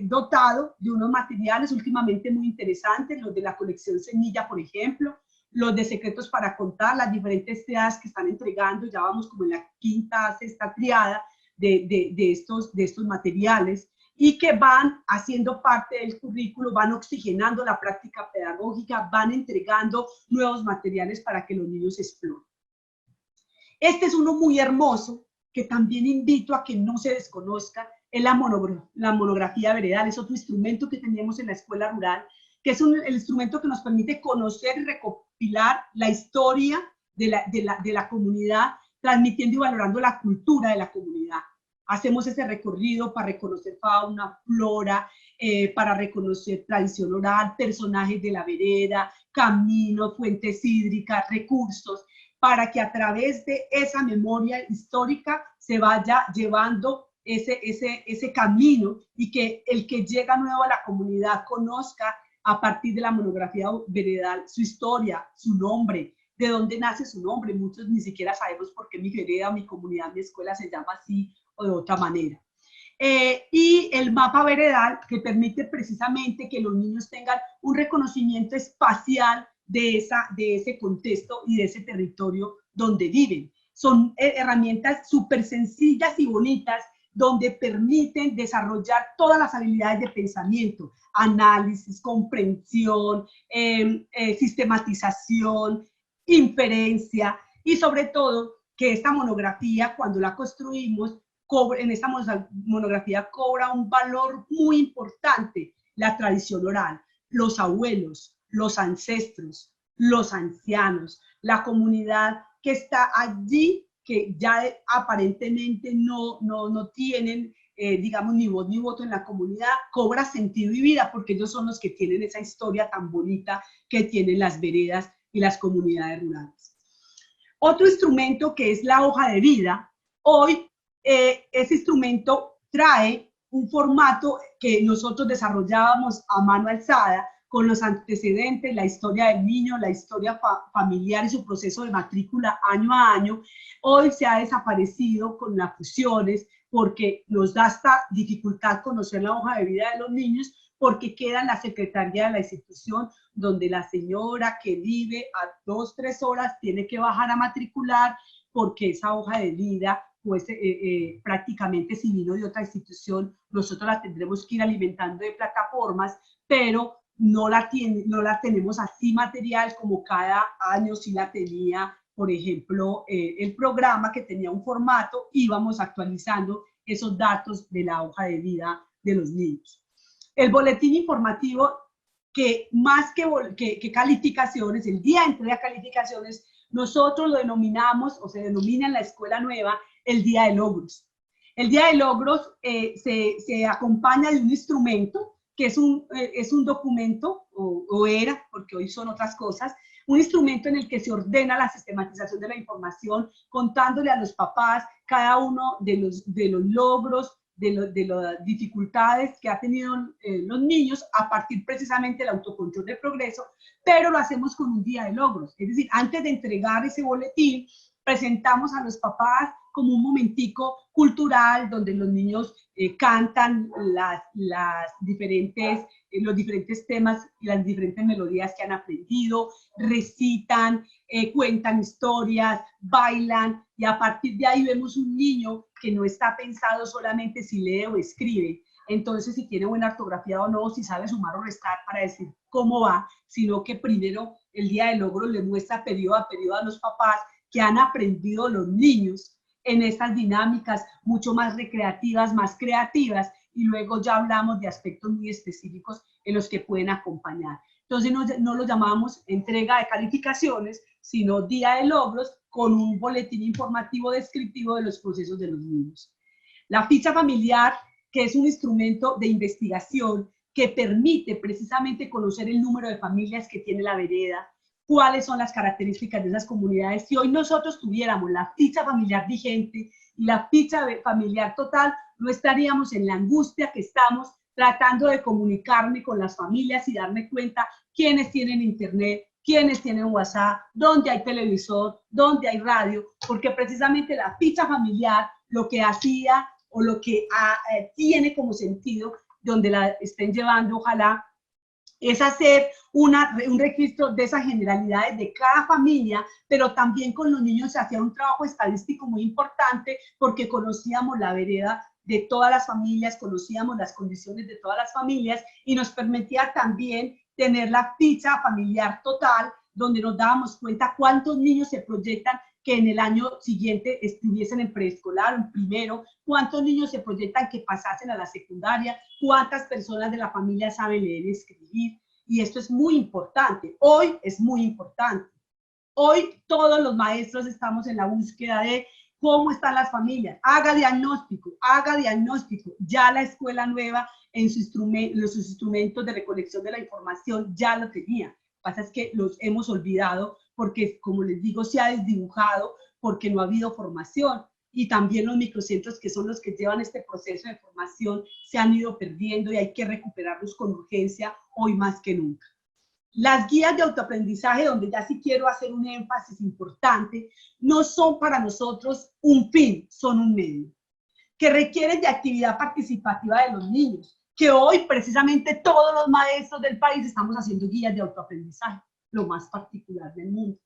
dotado de unos materiales últimamente muy interesantes, los de la colección Semilla, por ejemplo, los de Secretos para Contar, las diferentes triadas que están entregando. Ya vamos como en la quinta, sexta triada de estos materiales, y que van haciendo parte del currículo, van oxigenando la práctica pedagógica, van entregando nuevos materiales para que los niños exploren. Este es uno muy hermoso, que también invito a que no se desconozca, es la monografía veredal. Es otro instrumento que tenemos en la escuela rural, que es el instrumento que nos permite conocer y recopilar la historia de la comunidad, transmitiendo y valorando la cultura de la comunidad. Hacemos ese recorrido para reconocer fauna, flora, para reconocer tradición oral, personajes de la vereda, caminos, fuentes hídricas, recursos, para que a través de esa memoria histórica se vaya llevando ese camino, y que el que llega nuevo a la comunidad conozca a partir de la monografía veredal su historia, su nombre, de dónde nace su nombre. Muchos ni siquiera sabemos por qué mi vereda, mi comunidad, mi escuela se llama así o de otra manera. Y el mapa veredal, que permite precisamente que los niños tengan un reconocimiento espacial de ese contexto y de ese territorio donde viven. Son herramientas súper sencillas y bonitas, donde permiten desarrollar todas las habilidades de pensamiento, análisis, comprensión, sistematización, inferencia, y sobre todo que esta monografía, cuando la construimos, en esta monografía cobra un valor muy importante la tradición oral, los abuelos, los ancestros, los ancianos, la comunidad que está allí, que ya aparentemente no tienen, digamos, ni voz ni voto en la comunidad, cobra sentido y vida, porque ellos son los que tienen esa historia tan bonita que tienen las veredas y las comunidades rurales. Otro instrumento, que es la hoja de vida. Hoy ese instrumento trae un formato que nosotros desarrollábamos a mano alzada, con los antecedentes, la historia del niño, la historia familiar y su proceso de matrícula año a año. Hoy se ha desaparecido con las fusiones, porque nos da hasta dificultad conocer la hoja de vida de los niños, porque queda en la secretaría de la institución, donde la señora que vive a 2 o 3 horas tiene que bajar a matricular, porque esa hoja de vida pues prácticamente si vino de otra institución, nosotros la tendremos que ir alimentando de plataformas, pero no la tenemos así material como cada año sí la tenía, por ejemplo, el programa que tenía un formato, íbamos actualizando esos datos de la hoja de vida de los niños. El boletín informativo, que más que calificaciones, el día de entrega de calificaciones, nosotros lo denominamos, o se denomina en la escuela nueva, el día de logros. El día de logros se acompaña de un instrumento, que es un documento, o era, porque hoy son otras cosas, un instrumento en el que se ordena la sistematización de la información, contándole a los papás cada uno de los logros, de las dificultades que han tenido los niños a partir precisamente del autocontrol del progreso, pero lo hacemos con un día de logros. Es decir, antes de entregar ese boletín, presentamos a los papás como un momentico cultural donde los niños cantan los diferentes temas y las diferentes melodías que han aprendido, recitan, cuentan historias, bailan, y a partir de ahí vemos un niño que no está pensado solamente si lee o escribe, entonces si tiene buena ortografía o no, si sabe sumar o restar para decir cómo va, sino que primero el día de logro le muestra periodo a periodo a los papás que han aprendido los niños en estas dinámicas mucho más recreativas, más creativas, y luego ya hablamos de aspectos muy específicos en los que pueden acompañar. Entonces no lo llamamos entrega de calificaciones, sino día de logros con un boletín informativo descriptivo de los procesos de los niños. La ficha familiar, que es un instrumento de investigación que permite precisamente conocer el número de familias que tiene la vereda, cuáles son las características de esas comunidades. Si hoy nosotros tuviéramos la ficha familiar vigente y la ficha familiar total, no estaríamos en la angustia que estamos tratando de comunicarme con las familias y darme cuenta quiénes tienen internet, quiénes tienen WhatsApp, dónde hay televisor, dónde hay radio, porque precisamente la ficha familiar lo que hacía o lo que tiene como sentido, donde la estén llevando, ojalá, es hacer un registro de esas generalidades de cada familia, pero también con los niños se hacía un trabajo estadístico muy importante porque conocíamos la vereda de todas las familias, conocíamos las condiciones de todas las familias y nos permitía también tener la ficha familiar total, donde nos dábamos cuenta cuántos niños se proyectan que en el año siguiente estuviesen en preescolar o en primero, cuántos niños se proyectan que pasasen a la secundaria, cuántas personas de la familia saben leer y escribir, y esto es muy importante. Hoy es muy importante. Hoy todos los maestros estamos en la búsqueda de cómo están las familias. Haga diagnóstico, haga diagnóstico. Ya la escuela nueva en sus instrumentos de recolección de la información ya lo tenía. Lo que pasa es que los hemos olvidado porque, como les digo, se ha desdibujado porque no ha habido formación, y también los microcentros, que son los que llevan este proceso de formación, se han ido perdiendo y hay que recuperarlos con urgencia hoy más que nunca. Las guías de autoaprendizaje, donde ya sí quiero hacer un énfasis importante, no son para nosotros un fin, son un medio, que requieren de actividad participativa de los niños, que hoy precisamente todos los maestros del país estamos haciendo guías de autoaprendizaje, lo más particular del mundo.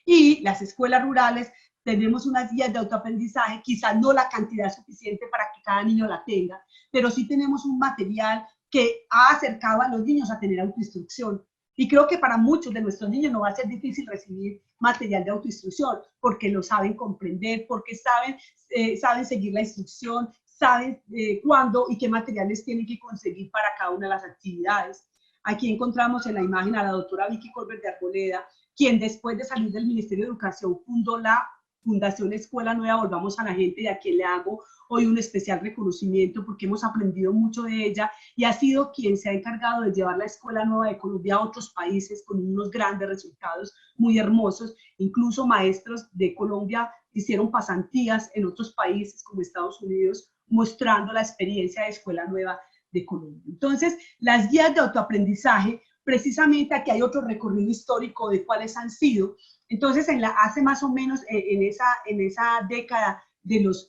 Y las escuelas rurales tenemos unas guías de autoaprendizaje, quizás no la cantidad suficiente para que cada niño la tenga, pero sí tenemos un material que ha acercado a los niños a tener autoinstrucción. Y creo que para muchos de nuestros niños no va a ser difícil recibir material de autoinstrucción, porque lo saben comprender, porque saben seguir la instrucción, saben cuándo y qué materiales tienen que conseguir para cada una de las actividades. Aquí encontramos en la imagen a la doctora Vicky Colbert de Arboleda, quien después de salir del Ministerio de Educación fundó la Fundación Escuela Nueva Volvamos a la Gente, y a quien le hago hoy un especial reconocimiento porque hemos aprendido mucho de ella, y ha sido quien se ha encargado de llevar la Escuela Nueva de Colombia a otros países con unos grandes resultados muy hermosos. Incluso maestros de Colombia hicieron pasantías en otros países como Estados Unidos, mostrando la experiencia de Escuela Nueva de Colombia. Entonces, las guías de autoaprendizaje, precisamente aquí hay otro recorrido histórico de cuáles han sido. Entonces, hace más o menos en esa década de los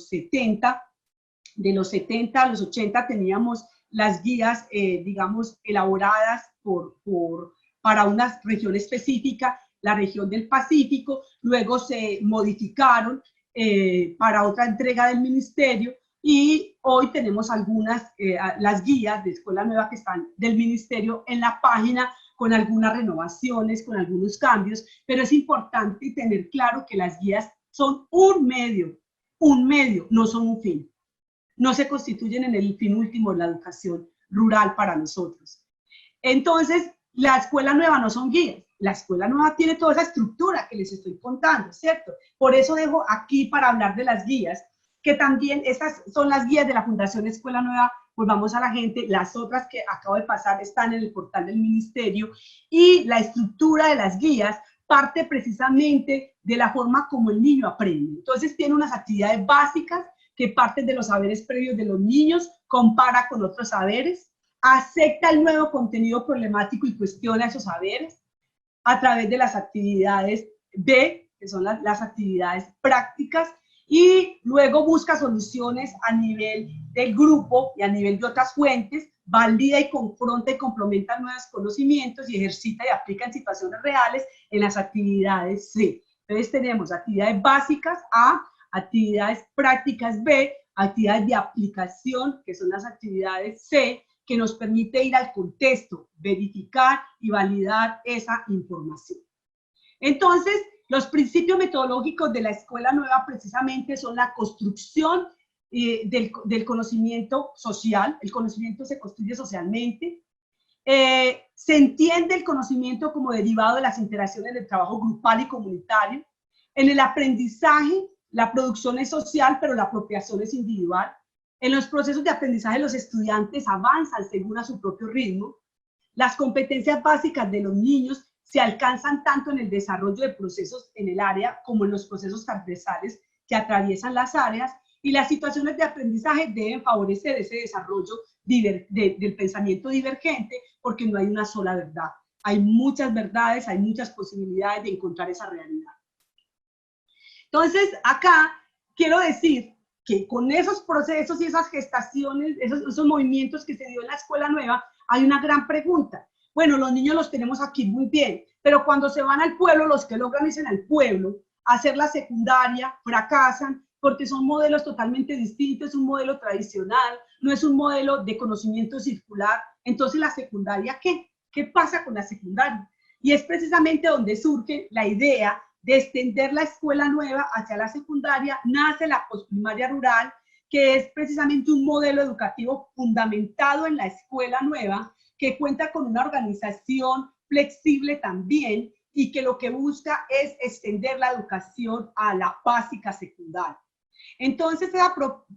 70 a los 80 teníamos las guías, digamos, elaboradas para una región específica, la región del Pacífico. Luego se modificaron para otra entrega del ministerio, y hoy tenemos algunas, las guías de Escuela Nueva que están del ministerio en la página, con algunas renovaciones, con algunos cambios, pero es importante tener claro que las guías son un medio, no son un fin. No se constituyen en el fin último de la educación rural para nosotros. Entonces, la Escuela Nueva no son guías. La Escuela Nueva tiene toda esa estructura que les estoy contando, ¿cierto? Por eso dejo aquí para hablar de las guías, que también estas son las guías de la Fundación Escuela Nueva. Volvamos a la gente, las otras que acabo de pasar están en el portal del ministerio, y la estructura de las guías parte precisamente de la forma como el niño aprende. Entonces tiene unas actividades básicas que parten de los saberes previos de los niños, compara con otros saberes, acepta el nuevo contenido problemático y cuestiona esos saberes a través de las actividades B, que son las actividades prácticas, y luego busca soluciones a nivel del grupo y a nivel de otras fuentes, valida y confronta y complementa nuevos conocimientos y ejercita y aplica en situaciones reales en las actividades C. Entonces tenemos actividades básicas A, actividades prácticas B, actividades de aplicación, que son las actividades C, que nos permite ir al contexto, verificar y validar esa información. Entonces, los principios metodológicos de la Escuela Nueva precisamente son la construcción del conocimiento social. El conocimiento se construye socialmente. Se entiende el conocimiento como derivado de las interacciones del trabajo grupal y comunitario. En el aprendizaje, la producción es social, pero la apropiación es individual. En los procesos de aprendizaje, los estudiantes avanzan según a su propio ritmo. Las competencias básicas de los niños se alcanzan tanto en el desarrollo de procesos en el área como en los procesos transversales que atraviesan las áreas, y las situaciones de aprendizaje deben favorecer ese desarrollo del pensamiento divergente, porque no hay una sola verdad. Hay muchas verdades, hay muchas posibilidades de encontrar esa realidad. Entonces, acá quiero decir que con esos procesos y esas gestaciones, esos movimientos que se dio en la Escuela Nueva, hay una gran pregunta. Bueno, los niños los tenemos aquí muy bien, pero cuando se van al pueblo, los que logran irse al pueblo, hacer la secundaria, fracasan, porque son modelos totalmente distintos, es un modelo tradicional, no es un modelo de conocimiento circular. Entonces, ¿la secundaria qué? ¿Qué pasa con la secundaria? Y es precisamente donde surge la idea de extender la Escuela Nueva hacia la secundaria. Nace la posprimaria rural, que es precisamente un modelo educativo fundamentado en la Escuela Nueva, que cuenta con una organización flexible también, y que lo que busca es extender la educación a la básica secundaria. Entonces,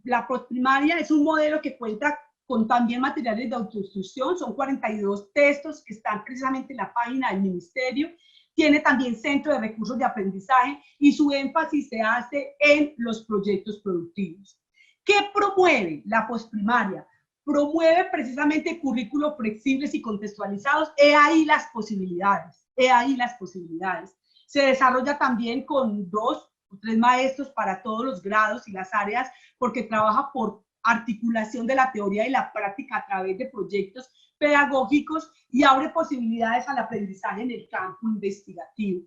la posprimaria es un modelo que cuenta con también materiales de autoinstrucción, son 42 textos que están precisamente en la página del ministerio. Tiene también centro de recursos de aprendizaje, y su énfasis se hace en los proyectos productivos. ¿Qué promueve la posprimaria? Promueve precisamente currículos flexibles y contextualizados. He ahí las posibilidades, he ahí las posibilidades. Se desarrolla también con 2 o 3 maestros para todos los grados y las áreas, porque trabaja por articulación de la teoría y la práctica a través de proyectos pedagógicos, y abre posibilidades al aprendizaje en el campo investigativo.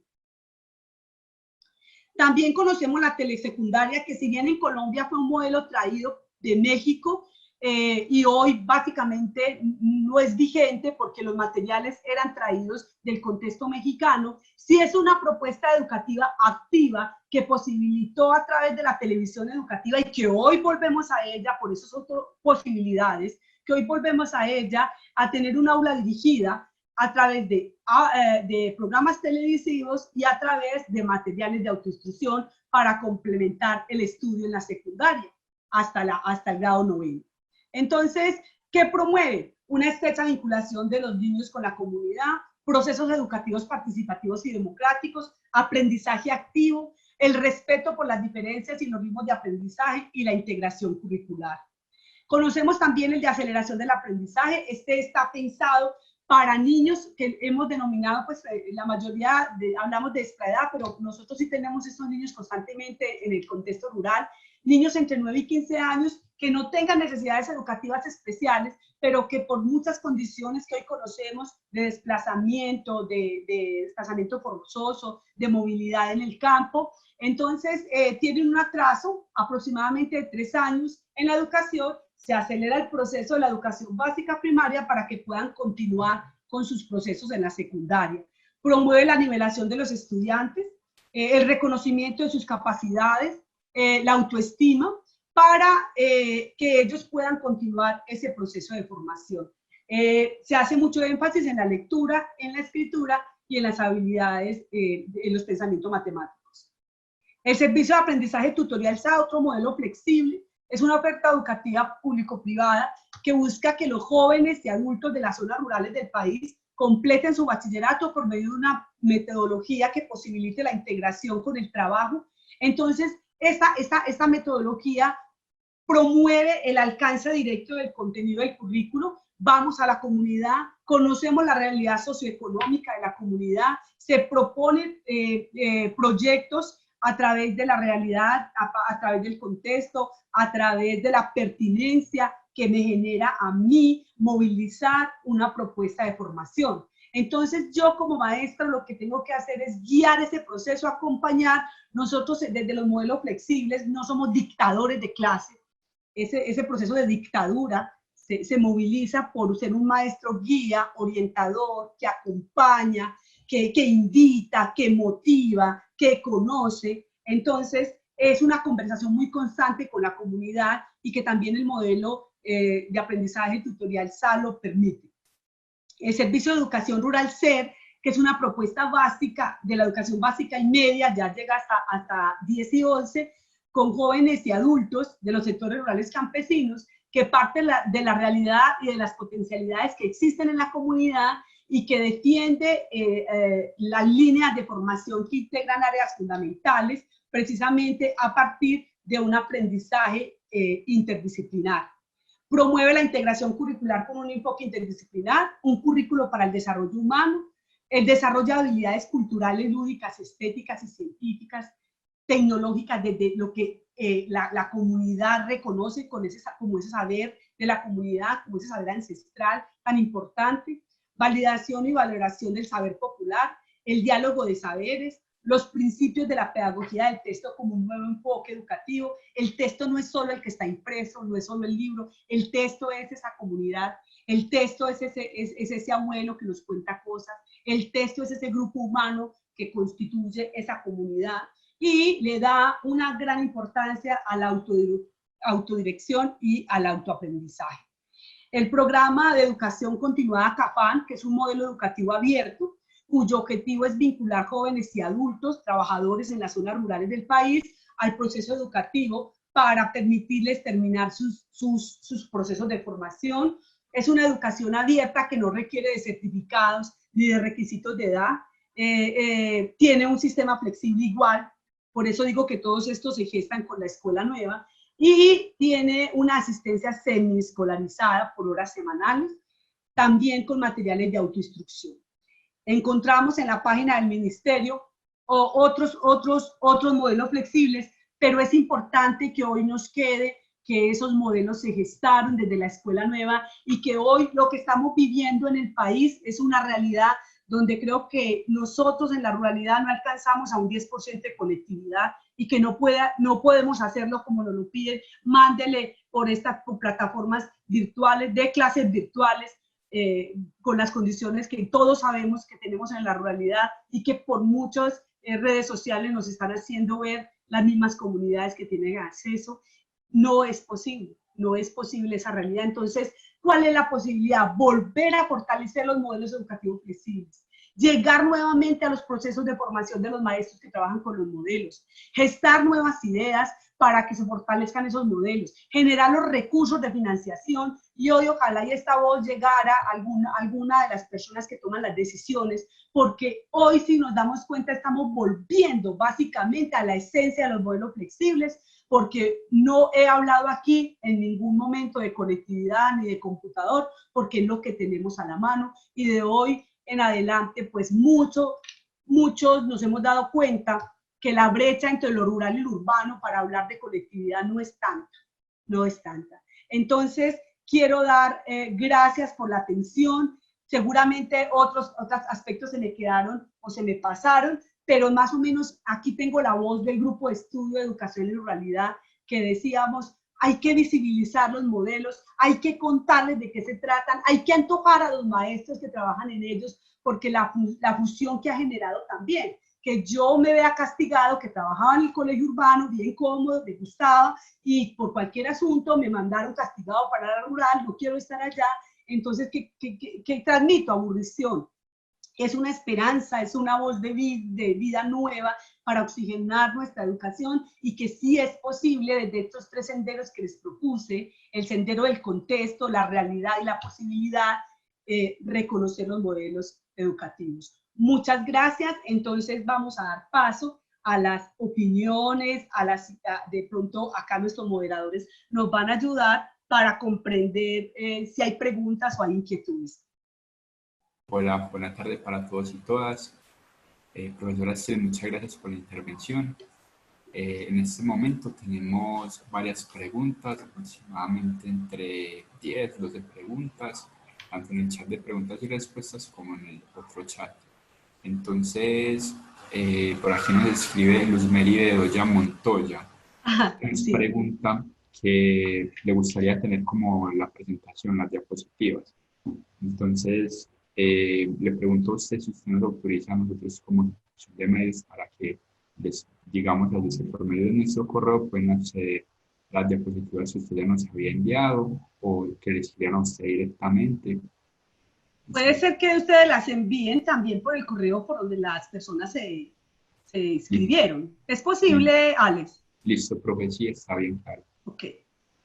También conocemos la telesecundaria, que si bien en Colombia fue un modelo traído de México, y hoy básicamente no es vigente porque los materiales eran traídos del contexto mexicano, sí es una propuesta educativa activa que posibilitó a través de la televisión educativa, y que hoy volvemos a ella, por eso son posibilidades, que hoy volvemos a ella, a tener un aula dirigida a través de programas televisivos y a través de materiales de autoinstrucción para complementar el estudio en la secundaria hasta el grado 9. Entonces, ¿qué promueve? Una estrecha vinculación de los niños con la comunidad, procesos educativos participativos y democráticos, aprendizaje activo, el respeto por las diferencias y los ritmos de aprendizaje, y la integración curricular. Conocemos también el de aceleración del aprendizaje. Este está pensado para niños que hemos denominado, pues la mayoría hablamos de esta edad, pero nosotros sí tenemos estos niños constantemente en el contexto rural, niños entre 9 y 15 años que no tengan necesidades educativas especiales, pero que por muchas condiciones que hoy conocemos de desplazamiento, de desplazamiento forzoso, de movilidad en el campo, Entonces, tienen un atraso aproximadamente de 3 años en la educación. Se acelera el proceso de la educación básica primaria para que puedan continuar con sus procesos en la secundaria. Promueve la nivelación de los estudiantes, el reconocimiento de sus capacidades, la autoestima, para que ellos puedan continuar ese proceso de formación. Se hace mucho énfasis en la lectura, en la escritura y en las habilidades, en los pensamientos matemáticos. El servicio de aprendizaje tutorial SAA, otro modelo flexible, es una oferta educativa público-privada que busca que los jóvenes y adultos de las zonas rurales del país completen su bachillerato por medio de una metodología que posibilite la integración con el trabajo. Entonces, esta metodología promueve el alcance directo del contenido del currículo. Vamos a la comunidad, conocemos la realidad socioeconómica de la comunidad, se proponen proyectos a través de la realidad, a través del contexto, a través de la pertinencia que me genera a mí movilizar una propuesta de formación. Entonces, yo como maestra lo que tengo que hacer es guiar ese proceso, acompañar. Nosotros desde los modelos flexibles no somos dictadores de clase. Ese proceso de dictadura se moviliza por ser un maestro guía, orientador, que acompaña, que invita, que motiva, que conoce. Entonces, es una conversación muy constante con la comunidad y que también el modelo de aprendizaje tutorial SAA lo permite. El Servicio de Educación Rural SER, que es una propuesta básica de la educación básica y media, ya llega hasta 10 y 11, con jóvenes y adultos de los sectores rurales campesinos, que parte de la realidad y de las potencialidades que existen en la comunidad y que defiende las líneas de formación que integran áreas fundamentales, precisamente a partir de un aprendizaje interdisciplinar. Promueve la integración curricular con un enfoque interdisciplinar, un currículo para el desarrollo humano, el desarrollo de habilidades culturales, lúdicas, estéticas y científicas, tecnológicas, desde lo que la comunidad reconoce como ese saber de la comunidad, como ese saber ancestral tan importante, validación y valoración del saber popular, el diálogo de saberes, los principios de la pedagogía del texto como un nuevo enfoque educativo. El texto no es solo el que está impreso, no es solo el libro, el texto es esa comunidad, el texto es ese abuelo que nos cuenta cosas, el texto es ese grupo humano que constituye esa comunidad y le da una gran importancia a la autodirección y al autoaprendizaje. El programa de educación continuada CAFAN, que es un modelo educativo abierto, cuyo objetivo es vincular jóvenes y adultos, trabajadores en las zonas rurales del país, al proceso educativo para permitirles terminar sus procesos de formación. Es una educación abierta que no requiere de certificados ni de requisitos de edad. Tiene un sistema flexible igual, por eso digo que todos estos se gestan con la escuela nueva, y tiene una asistencia semi-escolarizada por horas semanales, también con materiales de autoinstrucción. Encontramos en la página del ministerio otros modelos flexibles, pero es importante que hoy nos quede que esos modelos se gestaron desde la escuela nueva y que hoy lo que estamos viviendo en el país es una realidad donde creo que nosotros en la ruralidad no alcanzamos a un 10% de conectividad y que no podemos hacerlo como nos lo piden. Mándele por estas plataformas virtuales, de clases virtuales, con las condiciones que todos sabemos que tenemos en la ruralidad y que por muchas redes sociales nos están haciendo ver las mismas comunidades que tienen acceso. No es posible esa realidad. Entonces, ¿cuál es la posibilidad? Volver a fortalecer los modelos educativos flexibles, llegar nuevamente a los procesos de formación de los maestros que trabajan con los modelos, gestar nuevas ideas para que se fortalezcan esos modelos, generar los recursos de financiación y hoy ojalá y esta voz llegara a alguna de las personas que toman las decisiones, porque hoy si nos damos cuenta estamos volviendo básicamente a la esencia de los modelos flexibles, porque no he hablado aquí en ningún momento de conectividad ni de computador, porque es lo que tenemos a la mano y de hoy en adelante pues muchos nos hemos dado cuenta que la brecha entre lo rural y lo urbano para hablar de conectividad no es tanta. Entonces, quiero dar gracias por la atención. Seguramente otros aspectos se me quedaron o se me pasaron, pero más o menos aquí tengo la voz del grupo de estudio de educación y ruralidad que decíamos, hay que visibilizar los modelos, hay que contarles de qué se tratan, hay que antojar a los maestros que trabajan en ellos, porque la fusión que ha generado también, que yo me vea castigado, que trabajaba en el colegio urbano, bien cómodo, me gustaba, y por cualquier asunto me mandaron castigado para la rural, no quiero estar allá, entonces, ¿qué transmito? Aburrición. Es una esperanza, es una voz de vida nueva para oxigenar nuestra educación y que sí es posible desde estos 3 senderos que les propuse, el sendero del contexto, la realidad y la posibilidad, reconocer los modelos educativos. Muchas gracias. Entonces vamos a dar paso a las opiniones, de pronto acá nuestros moderadores nos van a ayudar para comprender si hay preguntas o hay inquietudes. Hola, buenas tardes para todos y todas. Profesora Esther, muchas gracias por la intervención. En este momento tenemos varias preguntas, aproximadamente entre 10, 12 preguntas, tanto en el chat de preguntas y respuestas como en el otro chat. Entonces, por aquí nos escribe Luzmeri Bedoya Montoya. Nos Sí. pregunta que le gustaría tener como la presentación, las diapositivas. Entonces, le pregunto a usted si usted nos autoriza a nosotros como institución de medios para que, digamos, por medio de nuestro correo pueden acceder a las diapositivas que usted ya nos había enviado o que les escriban a usted directamente. Puede ser que ustedes las envíen también por el correo por donde las personas se inscribieron. ¿Es posible, Alex? Listo, profe, sí, está bien claro. Ok.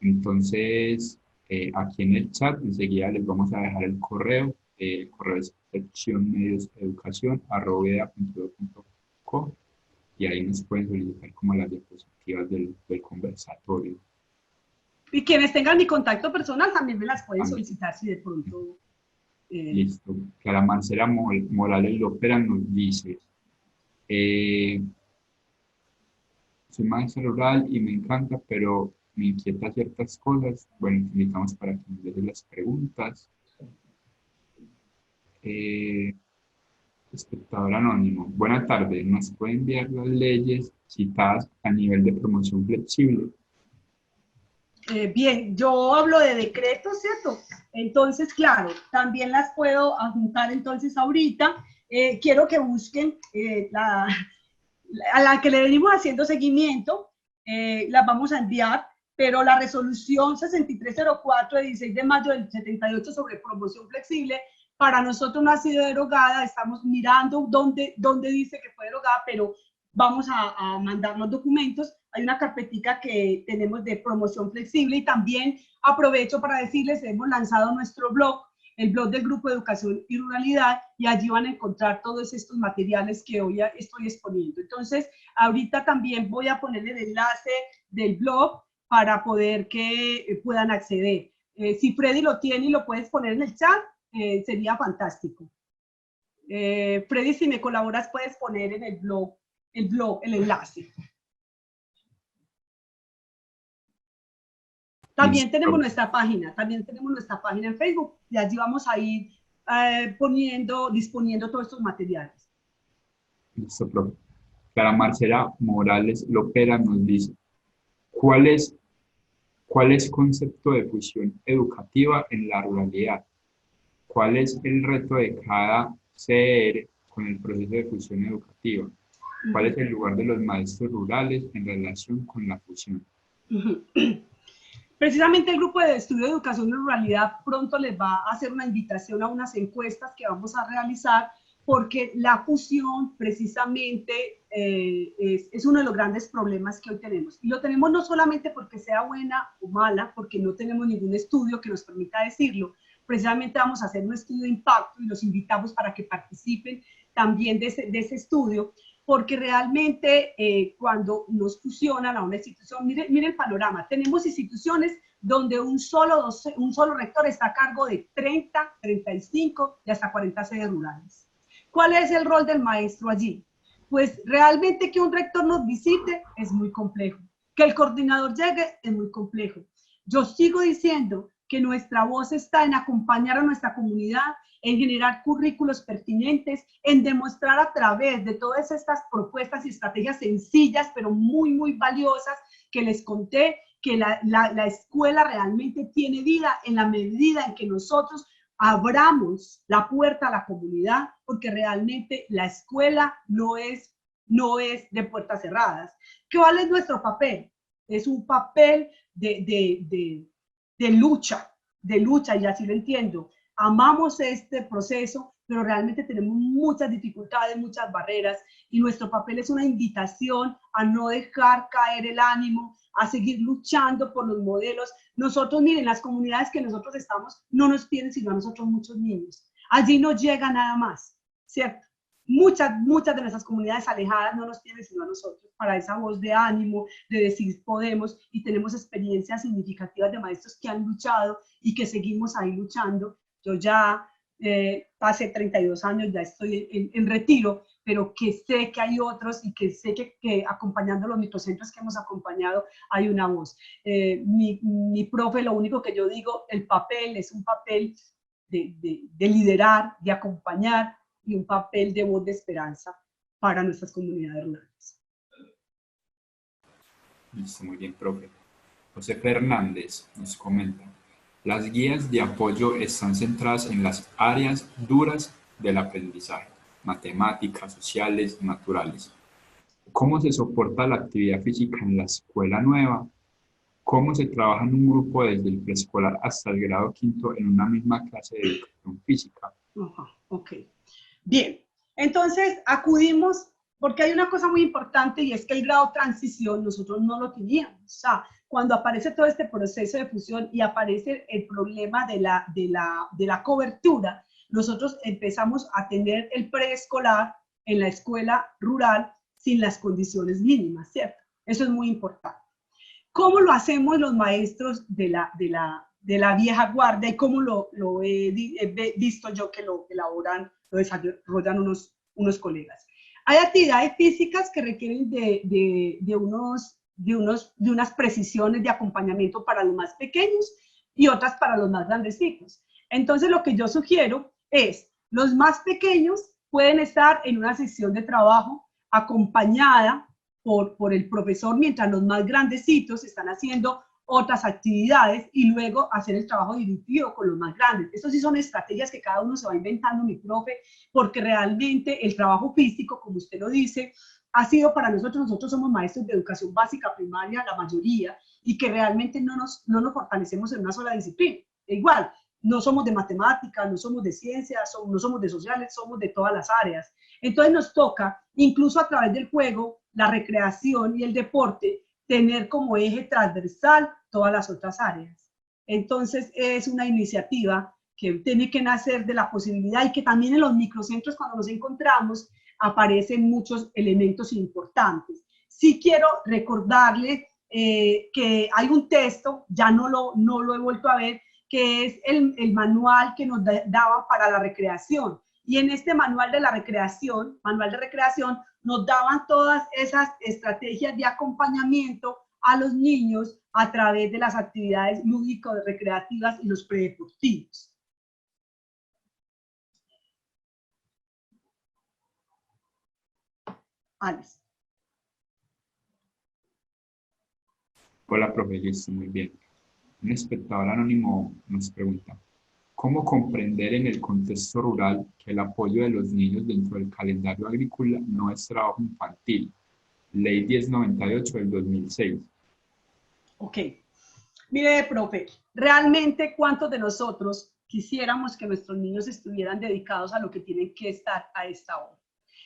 Entonces, aquí en el chat enseguida les vamos a dejar el correo. El correo es seccionmedioseducacion@edea.edu.co y ahí nos pueden solicitar como las diapositivas del conversatorio. Y quienes tengan mi contacto personal también me las pueden solicitar si de pronto... Listo. Clara Marcela Morales Lopera nos dice, soy maestra rural y me encanta, pero me inquieta ciertas cosas. Bueno, te invitamos para que nos des las preguntas. Espectador anónimo, buena tarde, ¿nos puede enviar las leyes citadas a nivel de promoción flexible? Bien, yo hablo de decretos, ¿cierto? Entonces, claro, también las puedo adjuntar entonces ahorita. Quiero que busquen a la que le venimos haciendo seguimiento, las vamos a enviar, pero la resolución 6304 de 16 de mayo del 78 sobre promoción flexible, para nosotros no ha sido derogada, estamos mirando dónde dice que fue derogada, pero vamos a mandar los documentos. Hay una carpetica que tenemos de promoción flexible y también aprovecho para decirles, hemos lanzado nuestro blog, el blog del Grupo de Educación y Ruralidad, y allí van a encontrar todos estos materiales que hoy estoy exponiendo. Entonces, ahorita también voy a poner el enlace del blog para poder que puedan acceder. Si Freddy lo tiene y lo puedes poner en el chat, sería fantástico. Freddy, si me colaboras, puedes poner en el blog, el enlace. También tenemos nuestra página en Facebook y allí vamos a ir disponiendo todos estos materiales. Listo, profe. Clara Marcela Morales Lopera nos dice, ¿cuál es concepto de fusión educativa en la ruralidad? ¿Cuál es el reto de cada CR con el proceso de fusión educativa? ¿Cuál es el lugar de los maestros rurales en relación con la fusión? Precisamente el grupo de estudio de educación y ruralidad pronto les va a hacer una invitación a unas encuestas que vamos a realizar, porque la fusión precisamente es uno de los grandes problemas que hoy tenemos. Y lo tenemos no solamente porque sea buena o mala, porque no tenemos ningún estudio que nos permita decirlo. Precisamente vamos a hacer un estudio de impacto y los invitamos para que participen también de ese estudio, porque realmente cuando nos fusionan a una institución, mire el panorama, tenemos instituciones donde un solo rector está a cargo de 30, 35 y hasta 40 sedes rurales. ¿Cuál es el rol del maestro allí? Pues realmente que un rector nos visite es muy complejo, que el coordinador llegue es muy complejo. Yo sigo diciendo que nuestra voz está en acompañar a nuestra comunidad en generar currículos pertinentes, en demostrar a través de todas estas propuestas y estrategias sencillas, pero muy, muy valiosas que les conté, que la escuela realmente tiene vida en la medida en que nosotros abramos la puerta a la comunidad, porque realmente la escuela no es de puertas cerradas. ¿Cuál es nuestro papel? Es un papel de lucha, y así lo entiendo. Amamos este proceso, pero realmente tenemos muchas dificultades, muchas barreras, y nuestro papel es una invitación a no dejar caer el ánimo, a seguir luchando por los modelos. Nosotros, miren, las comunidades que nosotros estamos no nos piden sino a nosotros muchos niños. Allí no llega nada más, ¿cierto? Muchas de nuestras comunidades alejadas no nos piden sino a nosotros, para esa voz de ánimo, de decir podemos, y tenemos experiencias significativas de maestros que han luchado y que seguimos ahí luchando. Yo ya hace 32 años, ya estoy en retiro, pero que sé que hay otros y que sé que acompañando los microcentros que hemos acompañado hay una voz. Mi profe, lo único que yo digo, el papel es un papel de liderar, de acompañar, y un papel de voz de esperanza para nuestras comunidades rurales. Listo, muy bien, profe. José Fernández nos comenta: las guías de apoyo están centradas en las áreas duras del aprendizaje, matemáticas, sociales, naturales. ¿Cómo se soporta la actividad física en la escuela nueva? ¿Cómo se trabaja en un grupo desde el preescolar hasta el grado quinto en una misma clase de educación física? Ajá, ok. Bien, entonces acudimos, porque hay una cosa muy importante, y es que el grado transición nosotros no lo teníamos. O sea, cuando aparece todo este proceso de fusión y aparece el problema de la cobertura, nosotros empezamos a tener el preescolar en la escuela rural sin las condiciones mínimas, ¿cierto? Eso es muy importante. ¿Cómo lo hacemos los maestros de la vieja guardia, y cómo lo he visto yo que lo elaboran, lo desarrollan unos colegas? Hay actividades físicas que requieren de unas precisiones de acompañamiento para los más pequeños y otras para los más grandecitos. Entonces, lo que yo sugiero es, los más pequeños pueden estar en una sesión de trabajo acompañada por el profesor, mientras los más grandecitos están haciendo otras actividades, y luego hacer el trabajo dirigido con los más grandes. Estas sí son estrategias que cada uno se va inventando, mi profe, porque realmente el trabajo físico, como usted lo dice, ha sido para nosotros somos maestros de educación básica primaria, la mayoría, y que realmente no nos fortalecemos en una sola disciplina. Igual, no somos de matemáticas, no somos de ciencias, no somos de sociales, somos de todas las áreas. Entonces nos toca, incluso a través del juego, la recreación y el deporte, tener como eje transversal todas las otras áreas. Entonces es una iniciativa que tiene que nacer de la posibilidad, y que también en los microcentros, cuando nos encontramos, aparecen muchos elementos importantes. Sí quiero recordarles que hay un texto, ya no lo he vuelto a ver, que es el manual que nos daban para la recreación. Y en este manual de recreación, nos daban todas esas estrategias de acompañamiento a los niños a través de las actividades lúdicas, recreativas y los predeportivos. Alex. Hola, profe, listo, muy bien. Un espectador anónimo nos pregunta: ¿cómo comprender en el contexto rural que el apoyo de los niños dentro del calendario agrícola no es trabajo infantil? Ley 1098 del 2006. Ok. Mire, profe, realmente ¿cuántos de nosotros quisiéramos que nuestros niños estuvieran dedicados a lo que tienen que estar a esta hora?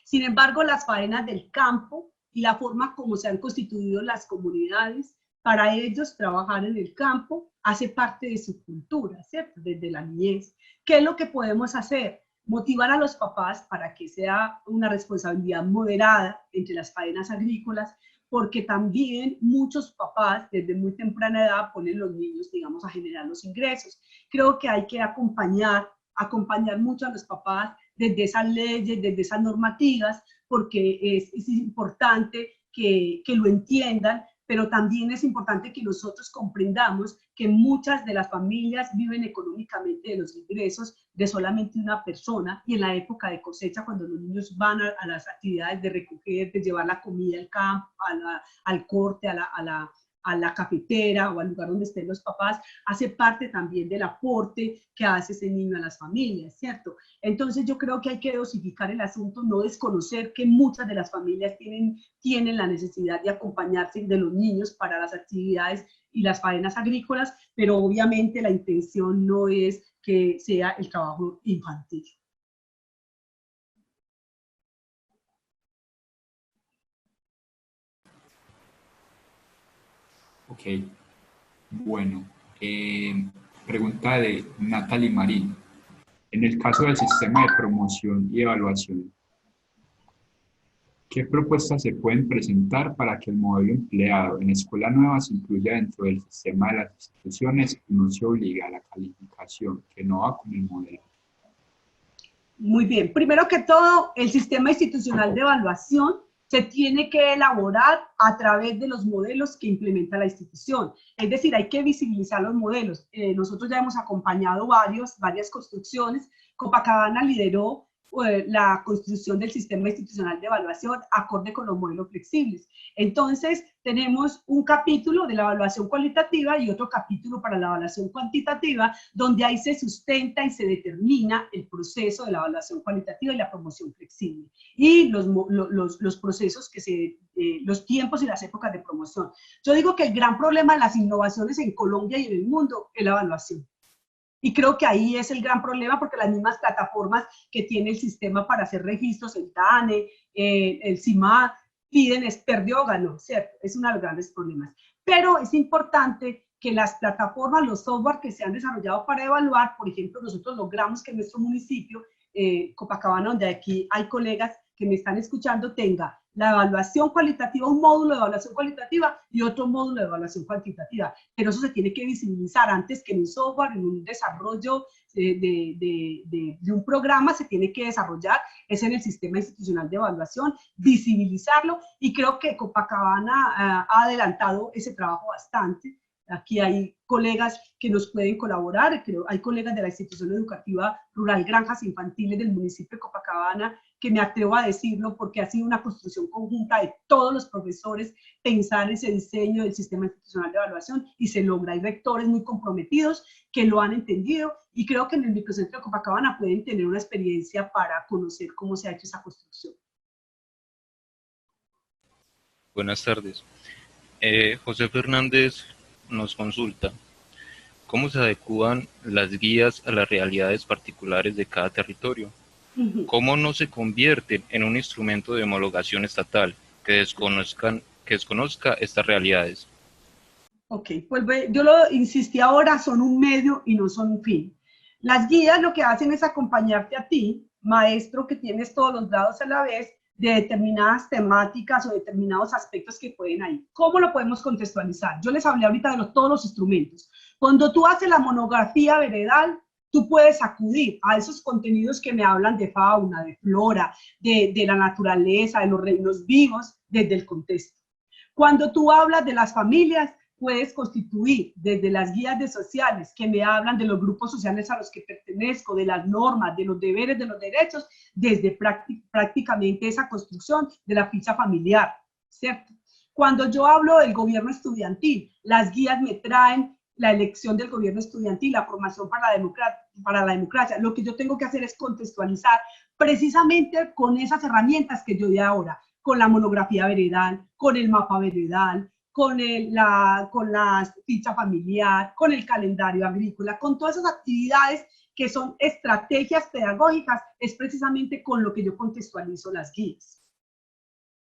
Sin embargo, las faenas del campo y la forma como se han constituido las comunidades, para ellos trabajar en el campo hace parte de su cultura, ¿cierto? Desde la niñez. ¿Qué es lo que podemos hacer? Motivar a los papás para que sea una responsabilidad moderada entre las faenas agrícolas, porque también muchos papás desde muy temprana edad ponen los niños, digamos, a generar los ingresos. Creo que hay que acompañar mucho a los papás desde esas leyes, desde esas normativas, porque es importante que lo entiendan, pero también es importante que nosotros comprendamos que muchas de las familias viven económicamente de los ingresos de solamente una persona, y en la época de cosecha, cuando los niños van a las actividades de recoger, de llevar la comida al campo, al corte, a la cafetera o al lugar donde estén los papás, hace parte también del aporte que hace ese niño a las familias, ¿cierto? Entonces yo creo que hay que dosificar el asunto, no desconocer que muchas de las familias tienen la necesidad de acompañarse de los niños para las actividades y las faenas agrícolas, pero obviamente la intención no es que sea el trabajo infantil. Ok, bueno, pregunta de Natalie Marín. En el caso del sistema de promoción y evaluación, ¿qué propuestas se pueden presentar para que el modelo empleado en Escuela Nueva se incluya dentro del sistema de las instituciones y no se obligue a la calificación que no va con el modelo? Muy bien. Primero que todo, el sistema institucional de evaluación se tiene que elaborar a través de los modelos que implementa la institución. Es decir, hay que visibilizar los modelos. Nosotros ya hemos acompañado varias construcciones. Copacabana lideró la construcción del sistema institucional de evaluación acorde con los modelos flexibles. Entonces, tenemos un capítulo de la evaluación cualitativa y otro capítulo para la evaluación cuantitativa, donde ahí se sustenta y se determina el proceso de la evaluación cualitativa y la promoción flexible, y los procesos los tiempos y las épocas de promoción. Yo digo que el gran problema de las innovaciones en Colombia y en el mundo es la evaluación. Y creo que ahí es el gran problema, porque las mismas plataformas que tiene el sistema para hacer registros, el DANE, el CIMAD, piden perdió o ganó, ¿cierto? Es uno de los grandes problemas. Pero es importante que las plataformas, los software que se han desarrollado para evaluar, por ejemplo, nosotros logramos que nuestro municipio, Copacabana, donde aquí hay colegas que me están escuchando, tenga la evaluación cualitativa, un módulo de evaluación cualitativa y otro módulo de evaluación cuantitativa. Pero eso se tiene que visibilizar antes que en un software, en un desarrollo de un programa, se tiene que desarrollar, es en el sistema institucional de evaluación, visibilizarlo, y creo que Copacabana ha adelantado ese trabajo bastante. Aquí hay colegas que nos pueden colaborar, creo, hay colegas de la institución educativa rural Granjas Infantiles del municipio de Copacabana, que me atrevo a decirlo porque ha sido una construcción conjunta de todos los profesores pensar ese diseño del sistema institucional de evaluación, y se logra. Hay rectores muy comprometidos que lo han entendido, y creo que en el microcentro de Copacabana pueden tener una experiencia para conocer cómo se ha hecho esa construcción. Buenas tardes. José Fernández nos consulta: ¿cómo se adecúan las guías a las realidades particulares de cada territorio? ¿Cómo no se convierten en un instrumento de homologación estatal que desconozca estas realidades? Ok, pues yo lo insistí ahora, son un medio y no son un fin. Las guías lo que hacen es acompañarte a ti, maestro, que tienes todos los grados a la vez, de determinadas temáticas o determinados aspectos que pueden ahí. ¿Cómo lo podemos contextualizar? Yo les hablé ahorita de todos los instrumentos. Cuando tú haces la monografía veredal, tú puedes acudir a esos contenidos que me hablan de fauna, de flora, de la naturaleza, de los reinos vivos, desde el contexto. Cuando tú hablas de las familias, puedes constituir desde las guías de sociales que me hablan de los grupos sociales a los que pertenezco, de las normas, de los deberes, de los derechos, desde prácticamente esa construcción de la ficha familiar, ¿cierto? Cuando yo hablo del gobierno estudiantil, las guías me traen la elección del gobierno estudiantil, la formación para la democracia. Lo que yo tengo que hacer es contextualizar precisamente con esas herramientas que yo di ahora, con la monografía veredal, con el mapa veredal, con la ficha familiar, con el calendario agrícola, con todas esas actividades que son estrategias pedagógicas, es precisamente con lo que yo contextualizo las guías.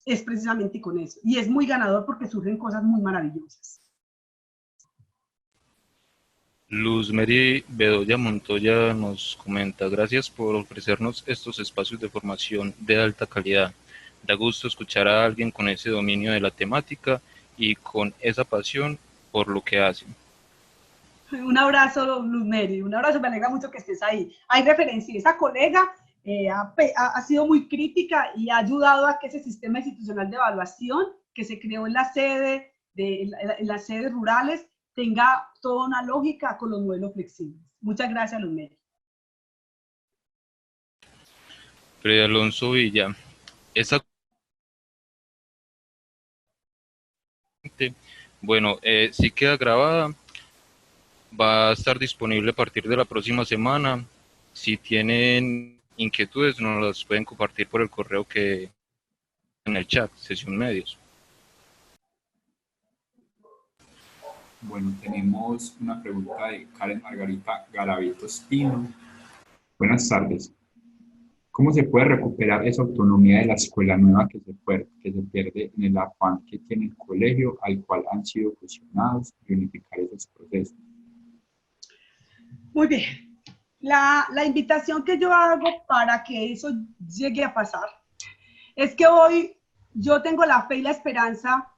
Es precisamente con eso. Y es muy ganador porque surgen cosas muy maravillosas. Luz Mary Bedoya Montoya nos comenta: gracias por ofrecernos estos espacios de formación de alta calidad. Da gusto escuchar a alguien con ese dominio de la temática y con esa pasión por lo que hacen. Un abrazo, Luz Mary, un abrazo, me alegra mucho que estés ahí. Hay referencia, esa colega ha sido muy crítica y ha ayudado a que ese sistema institucional de evaluación que se creó en la sede en las sedes rurales tenga toda una lógica con los modelos flexibles. Muchas gracias, los medios. Freddy Alonso Villa, esa bueno, sí queda grabada, va a estar disponible a partir de la próxima semana. Si tienen inquietudes, nos las pueden compartir por el correo que en el chat, Sesión Medios. Bueno, tenemos una pregunta de Karen Margarita Garavito Espino. Buenas tardes. ¿Cómo se puede recuperar esa autonomía de la escuela nueva que se pierde en el afán que tiene el colegio al cual han sido fusionados y unificar esos procesos? Muy bien. La invitación que yo hago para que eso llegue a pasar es que hoy yo tengo la fe y la esperanza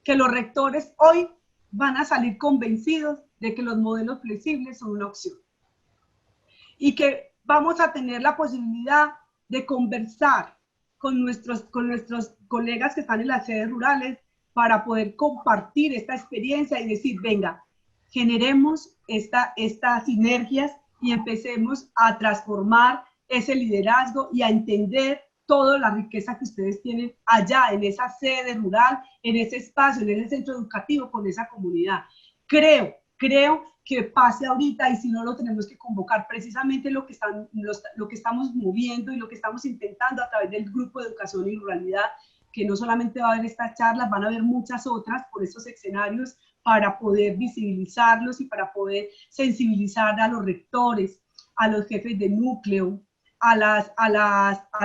que los rectores hoy van a salir convencidos de que los modelos flexibles son una opción y que vamos a tener la posibilidad de conversar con nuestros colegas que están en las sedes rurales para poder compartir esta experiencia y decir, venga, generemos estas sinergias y empecemos a transformar ese liderazgo y a entender toda la riqueza que ustedes tienen allá en esa sede rural, en ese espacio, en ese centro educativo con esa comunidad. Creo que pase ahorita y si no lo tenemos que convocar precisamente lo que estamos moviendo y lo que estamos intentando a través del Grupo de Educación y Ruralidad, que no solamente va a haber estas charlas, van a haber muchas otras por estos escenarios para poder visibilizarlos y para poder sensibilizar a los rectores, a los jefes de núcleo, a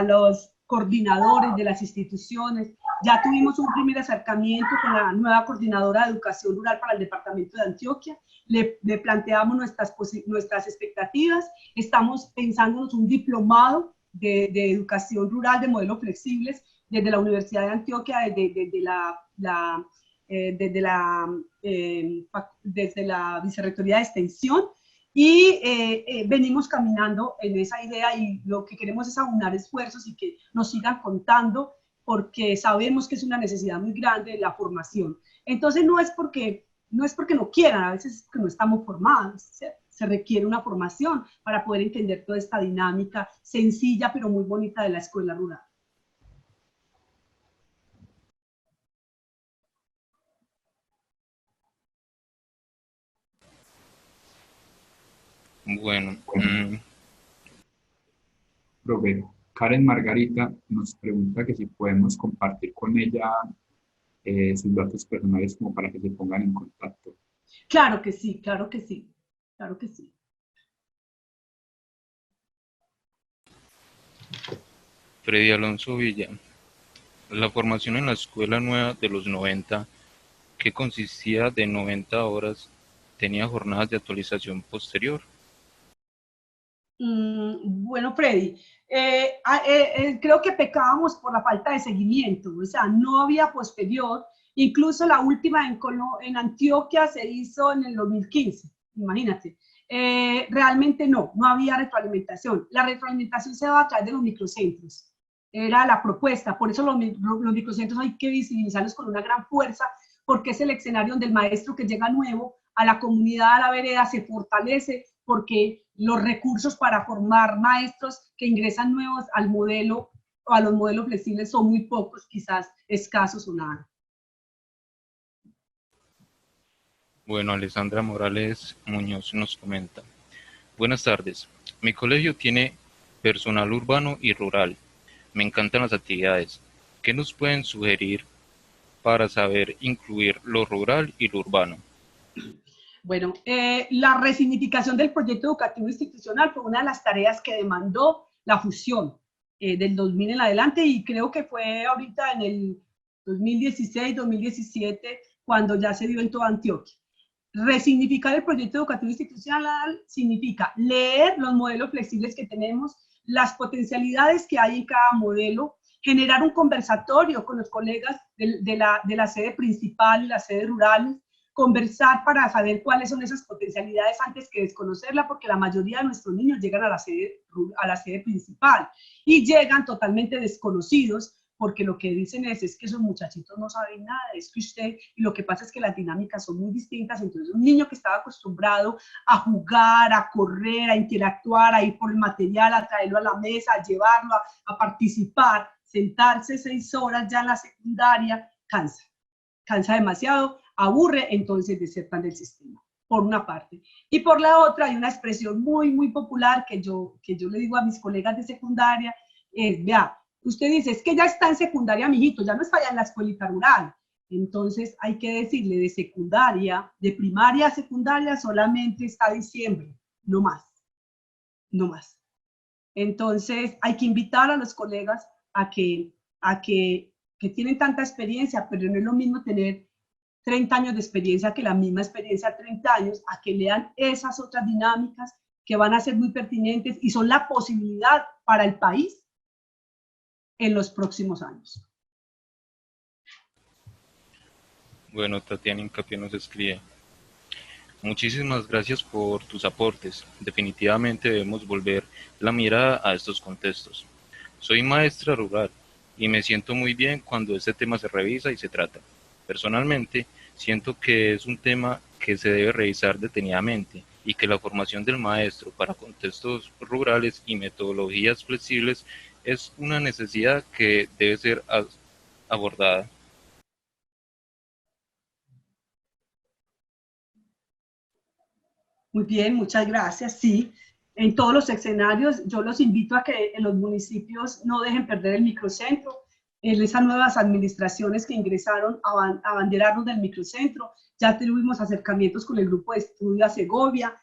los coordinadores de las instituciones. Ya tuvimos un primer acercamiento con la nueva coordinadora de educación rural para el departamento de Antioquia. Le planteamos nuestras expectativas. Estamos pensándonos un diplomado de educación rural de modelos flexibles desde la Universidad de Antioquia, desde la Vicerrectoría de Extensión. Y venimos caminando en esa idea y lo que queremos es aunar esfuerzos y que nos sigan contando porque sabemos que es una necesidad muy grande la formación. Entonces no es porque no quieran, a veces es porque no estamos formados, ¿cierto? Se requiere una formación para poder entender toda esta dinámica sencilla pero muy bonita de la escuela rural. Bueno, Profe, Karen Margarita nos pregunta que si podemos compartir con ella sus datos personales como para que se pongan en contacto. Claro que sí, claro que sí, claro que sí. Freddy Alonso Villa, la formación en la escuela nueva de los 90, que consistía de 90 horas, tenía jornadas de actualización posterior. Bueno, Freddy, creo que pecábamos por la falta de seguimiento, o sea, no había posterior, incluso la última en Antioquia se hizo en el 2015, imagínate. Realmente no había retroalimentación. La retroalimentación se daba a través de los microcentros, era la propuesta, por eso los microcentros hay que visibilizarlos con una gran fuerza, porque es el escenario donde el maestro que llega nuevo a la comunidad, a la vereda, se fortalece, porque los recursos para formar maestros que ingresan nuevos al modelo o a los modelos flexibles son muy pocos, quizás escasos o nada. Bueno, Alessandra Morales Muñoz nos comenta. Buenas tardes. Mi colegio tiene personal urbano y rural. Me encantan las actividades. ¿Qué nos pueden sugerir para saber incluir lo rural y lo urbano? Bueno, la resignificación del proyecto educativo institucional fue una de las tareas que demandó la fusión del 2000 en adelante y creo que fue ahorita en el 2016, 2017, cuando ya se dio en toda Antioquia. Resignificar el proyecto educativo institucional significa leer los modelos flexibles que tenemos, las potencialidades que hay en cada modelo, generar un conversatorio con los colegas de la sede principal y las sedes rurales, conversar para saber cuáles son esas potencialidades antes que desconocerla, porque la mayoría de nuestros niños llegan a la sede principal y llegan totalmente desconocidos porque lo que dicen es que esos muchachitos no saben nada, es que usted, y lo que pasa es que las dinámicas son muy distintas, entonces un niño que estaba acostumbrado a jugar, a correr, a interactuar, a ir por el material, a traerlo a la mesa, a llevarlo, a participar, sentarse 6 horas ya en la secundaria, cansa demasiado, aburre, entonces desertan del sistema, por una parte. Y por la otra, hay una expresión muy popular que yo le digo a mis colegas de secundaria, es, vea, usted dice, es que ya está en secundaria, mijito, ya no está allá en la escuelita rural. Entonces hay que decirle de secundaria, de primaria a secundaria, solamente está diciembre, no más, no más. Entonces hay que invitar a los colegas que tienen tanta experiencia, pero no es lo mismo tener 30 años de experiencia que la misma experiencia de 30 años, a que lean esas otras dinámicas que van a ser muy pertinentes y son la posibilidad para el país en los próximos años. Bueno, Tatiana Hincapié nos escribe: muchísimas gracias por tus aportes. Definitivamente debemos volver la mirada a estos contextos. Soy maestra rural y me siento muy bien cuando este tema se revisa y se trata. Personalmente, siento que es un tema que se debe revisar detenidamente y que la formación del maestro para contextos rurales y metodologías flexibles es una necesidad que debe ser abordada. Muy bien, muchas gracias. Sí, en todos los escenarios yo los invito a que en los municipios no dejen perder el microcentro. En esas nuevas administraciones que ingresaron a abanderarnos del microcentro, ya tuvimos acercamientos con el grupo de estudio a Segovia,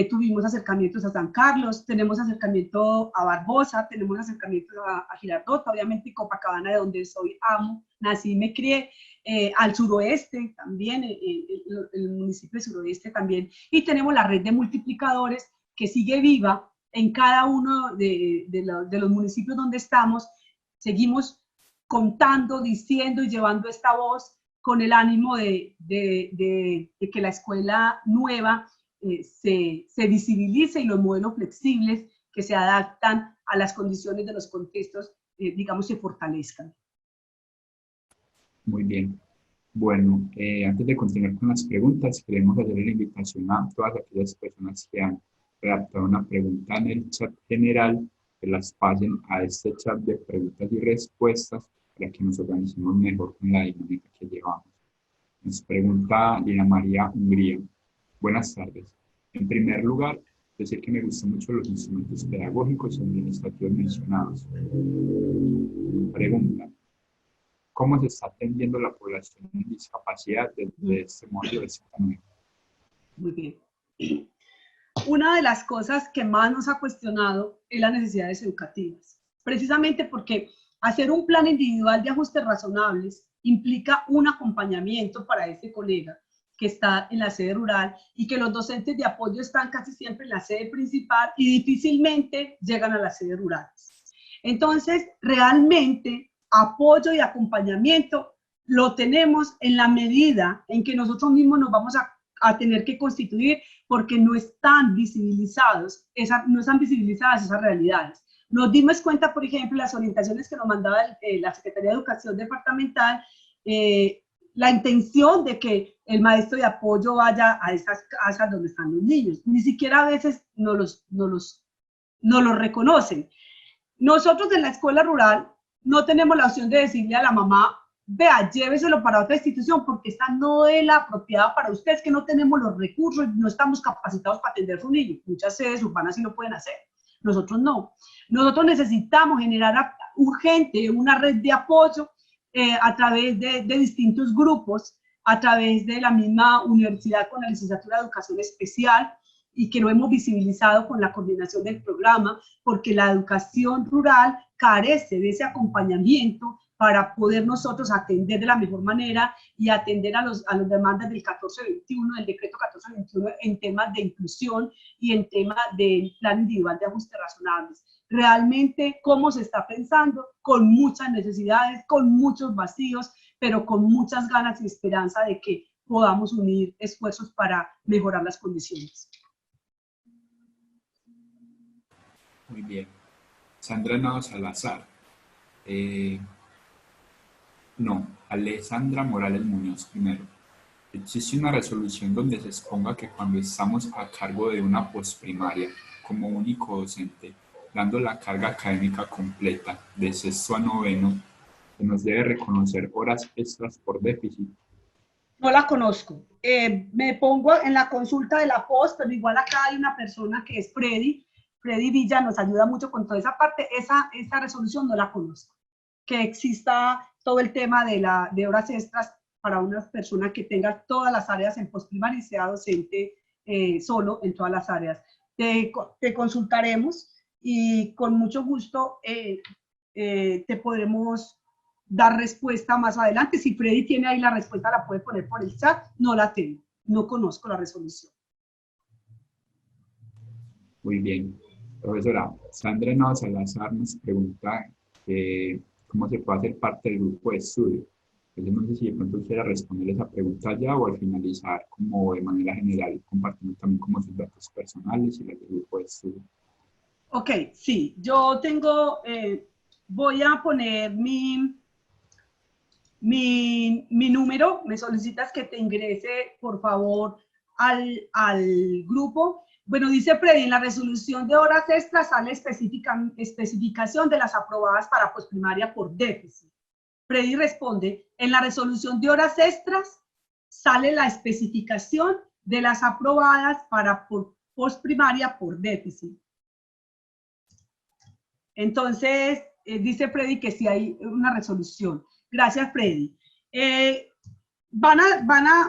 tuvimos acercamientos a San Carlos, tenemos acercamiento a Barbosa, tenemos acercamientos a Girardota, obviamente Copacabana, de donde soy amo, nací y me crié, al suroeste también, el municipio del suroeste también, y tenemos la red de multiplicadores que sigue viva en cada uno de los municipios donde estamos. Seguimos contando, diciendo y llevando esta voz con el ánimo de que la escuela nueva se visibilice y los modelos flexibles que se adaptan a las condiciones de los contextos, digamos, se fortalezcan. Muy bien. Bueno, antes de continuar con las preguntas, queremos hacer la invitación a todas aquellas personas que han redactado una pregunta en el chat general, que las pasen a este chat de preguntas y respuestas para que nos organicemos mejor con la dinámica que llevamos. Nos pregunta Lina María Hungría. Buenas tardes. En primer lugar, decir que me gustan mucho los instrumentos pedagógicos y administrativos mencionados. Pregunta: ¿cómo se está atendiendo la población en discapacidad desde este modelo de enseñanza? Muy bien. Una de las cosas que más nos ha cuestionado es las necesidades educativas, precisamente porque hacer un plan individual de ajustes razonables implica un acompañamiento para ese colega que está en la sede rural y que los docentes de apoyo están casi siempre en la sede principal y difícilmente llegan a las sedes rurales. Entonces, realmente, apoyo y acompañamiento lo tenemos en la medida en que nosotros mismos nos vamos a tener que constituir, porque no están visibilizadas esas realidades. Nos dimos cuenta, por ejemplo, las orientaciones que nos mandaba la Secretaría de Educación Departamental, la intención de que el maestro de apoyo vaya a esas casas donde están los niños. Ni siquiera a veces no los reconocen. Nosotros en la escuela rural no tenemos la opción de decirle a la mamá, vea, lléveselo para otra institución porque esta no es la apropiada para usted, es que no tenemos los recursos, no estamos capacitados para atender a su niño. Muchas sedes urbanas sí lo pueden hacer, nosotros no. Nosotros necesitamos generar urgente una red de apoyo a través de distintos grupos, a través de la misma universidad con la licenciatura de Educación Especial, y que lo hemos visibilizado con la coordinación del programa, porque la educación rural carece de ese acompañamiento para poder nosotros atender de la mejor manera y atender a las demandas del 1421, del decreto 1421, en temas de inclusión y en temas del plan individual de ajustes razonables. Realmente, ¿cómo se está pensando? Con muchas necesidades, con muchos vacíos, pero con muchas ganas y esperanza de que podamos unir esfuerzos para mejorar las condiciones. Muy bien. Sandra Nao Salazar. No, Alessandra Morales Muñoz primero. ¿Existe una resolución donde se exponga que cuando estamos a cargo de una posprimaria como único docente, dando la carga académica completa de sexto a noveno, se nos debe reconocer horas extras por déficit? No la conozco. Me pongo en la consulta de la post, pero igual acá hay una persona que es Freddy. Freddy Villa nos ayuda mucho con toda esa parte. Esa resolución no la conozco. Que exista todo el tema de horas extras para una persona que tenga todas las áreas en postprimaria y sea docente solo en todas las áreas. Te consultaremos y con mucho gusto te podremos dar respuesta más adelante. Si Freddy tiene ahí la respuesta, la puede poner por el chat. No la tengo, no conozco la resolución. Muy bien. Profesora, Sandra Nava Salazar nos pregunta cómo se puede hacer parte del grupo de estudio. Entonces, no sé si de pronto quiera responder esa pregunta ya o al finalizar, como de manera general, compartiendo también como sus datos personales y las del grupo de estudio. Ok, sí, yo tengo, voy a poner mi número. Me solicitas que te ingrese, por favor, al grupo. Bueno, dice Freddy, en la resolución de horas extras sale especificación de las aprobadas para posprimaria por déficit. Freddy responde, en la resolución de horas extras sale la especificación de las aprobadas para posprimaria por déficit. Entonces, dice Freddy que sí hay una resolución. Gracias, Freddy.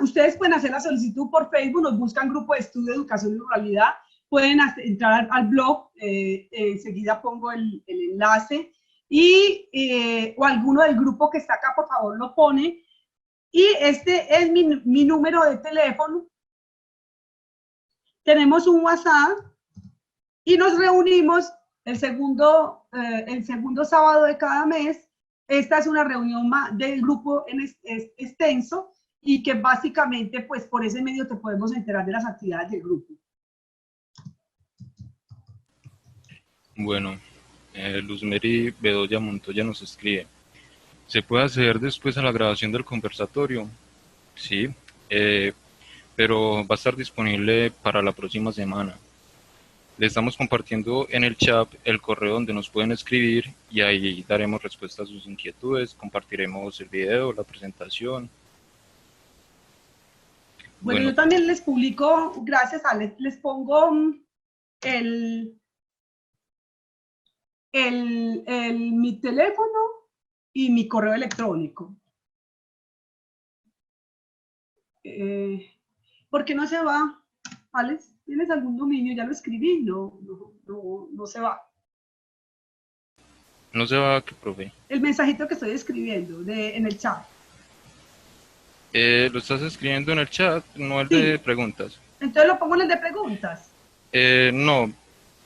Ustedes pueden hacer la solicitud por Facebook, nos buscan Grupo de Estudio de Educación y Ruralidad, pueden entrar al blog, enseguida pongo el enlace, o alguno del grupo que está acá, por favor, lo pone. Y este es mi número de teléfono. Tenemos un WhatsApp y nos reunimos el segundo sábado de cada mes. Esta es una reunión del grupo extenso y que básicamente, pues por ese medio te podemos enterar de las actividades del grupo. Bueno, Luzmeri Bedoya Montoya nos escribe, ¿se puede hacer después a la grabación del conversatorio? Sí, pero va a estar disponible para la próxima semana. Le estamos compartiendo en el chat el correo donde nos pueden escribir y ahí daremos respuesta a sus inquietudes, compartiremos el video, la presentación. Bueno, yo también les publico, gracias Alex, les pongo mi teléfono y mi correo electrónico. ¿Por qué no se va, Alex? ¿Tienes algún dominio? Ya lo escribí, no se va. ¿No se va qué, profe? El mensajito que estoy escribiendo en el chat. ¿Lo estás escribiendo en el chat, no el de preguntas? Entonces lo pongo en el de preguntas. No,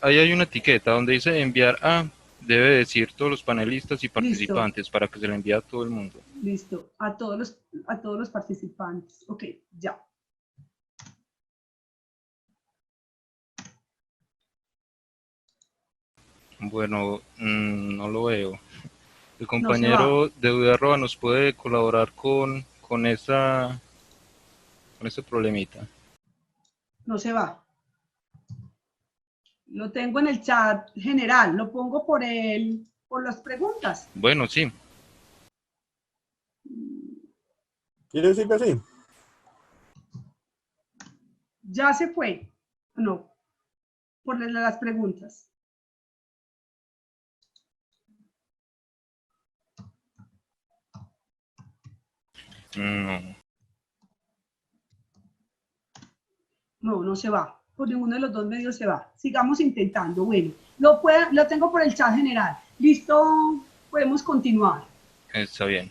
ahí hay una etiqueta donde dice enviar a, debe decir todos los panelistas y participantes. Listo. Para que se le envíe a todo el mundo. Listo, a todos los participantes. Ok, ya. Bueno, no lo veo. El compañero de Udarroa nos puede colaborar con ese problemita. No se va. Lo tengo en el chat general, lo pongo por las preguntas. Bueno, sí. ¿Quiere decir que sí? Ya se fue. No, por las preguntas. No se va. Por ninguno de los dos medios se va. Sigamos intentando. Bueno, lo tengo por el chat general. ¿Listo? Podemos continuar. Está bien.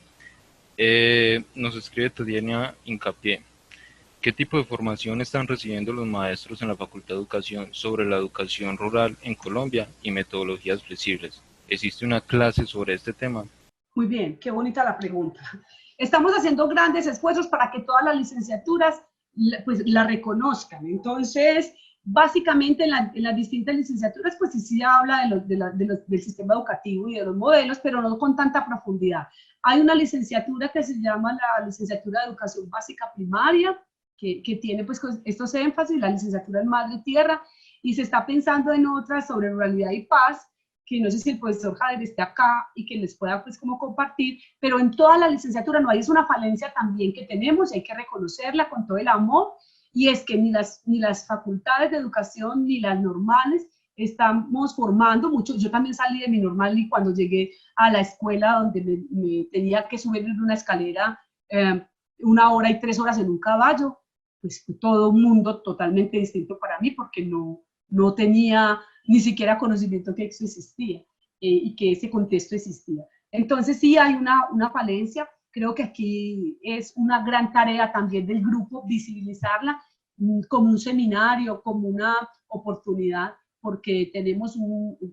Nos escribe Tatiana Hincapié. ¿Qué tipo de formación están recibiendo los maestros en la Facultad de Educación sobre la educación rural en Colombia y metodologías flexibles? ¿Existe una clase sobre este tema? Muy bien, qué bonita la pregunta. Estamos haciendo grandes esfuerzos para que todas las licenciaturas pues la reconozcan. Entonces, básicamente en las distintas licenciaturas, pues sí habla del sistema educativo y de los modelos, pero no con tanta profundidad. Hay una licenciatura que se llama la licenciatura de Educación Básica Primaria, que tiene pues estos énfasis, la licenciatura en Madre Tierra, y se está pensando en otras sobre ruralidad y paz, que no sé si el profesor Jader esté acá y que les pueda pues como compartir, pero en toda la licenciatura no hay, es una falencia también que tenemos y hay que reconocerla con todo el amor, y es que ni las facultades de educación ni las normales estamos formando mucho. Yo también salí de mi normal y cuando llegué a la escuela donde me tenía que subir una escalera 1 hora y 3 horas en un caballo, pues todo un mundo totalmente distinto para mí porque no tenía ni siquiera conocimiento que eso existía y que ese contexto existía. Entonces sí hay una falencia. Creo que aquí es una gran tarea también del grupo visibilizarla como un seminario, como una oportunidad, porque tenemos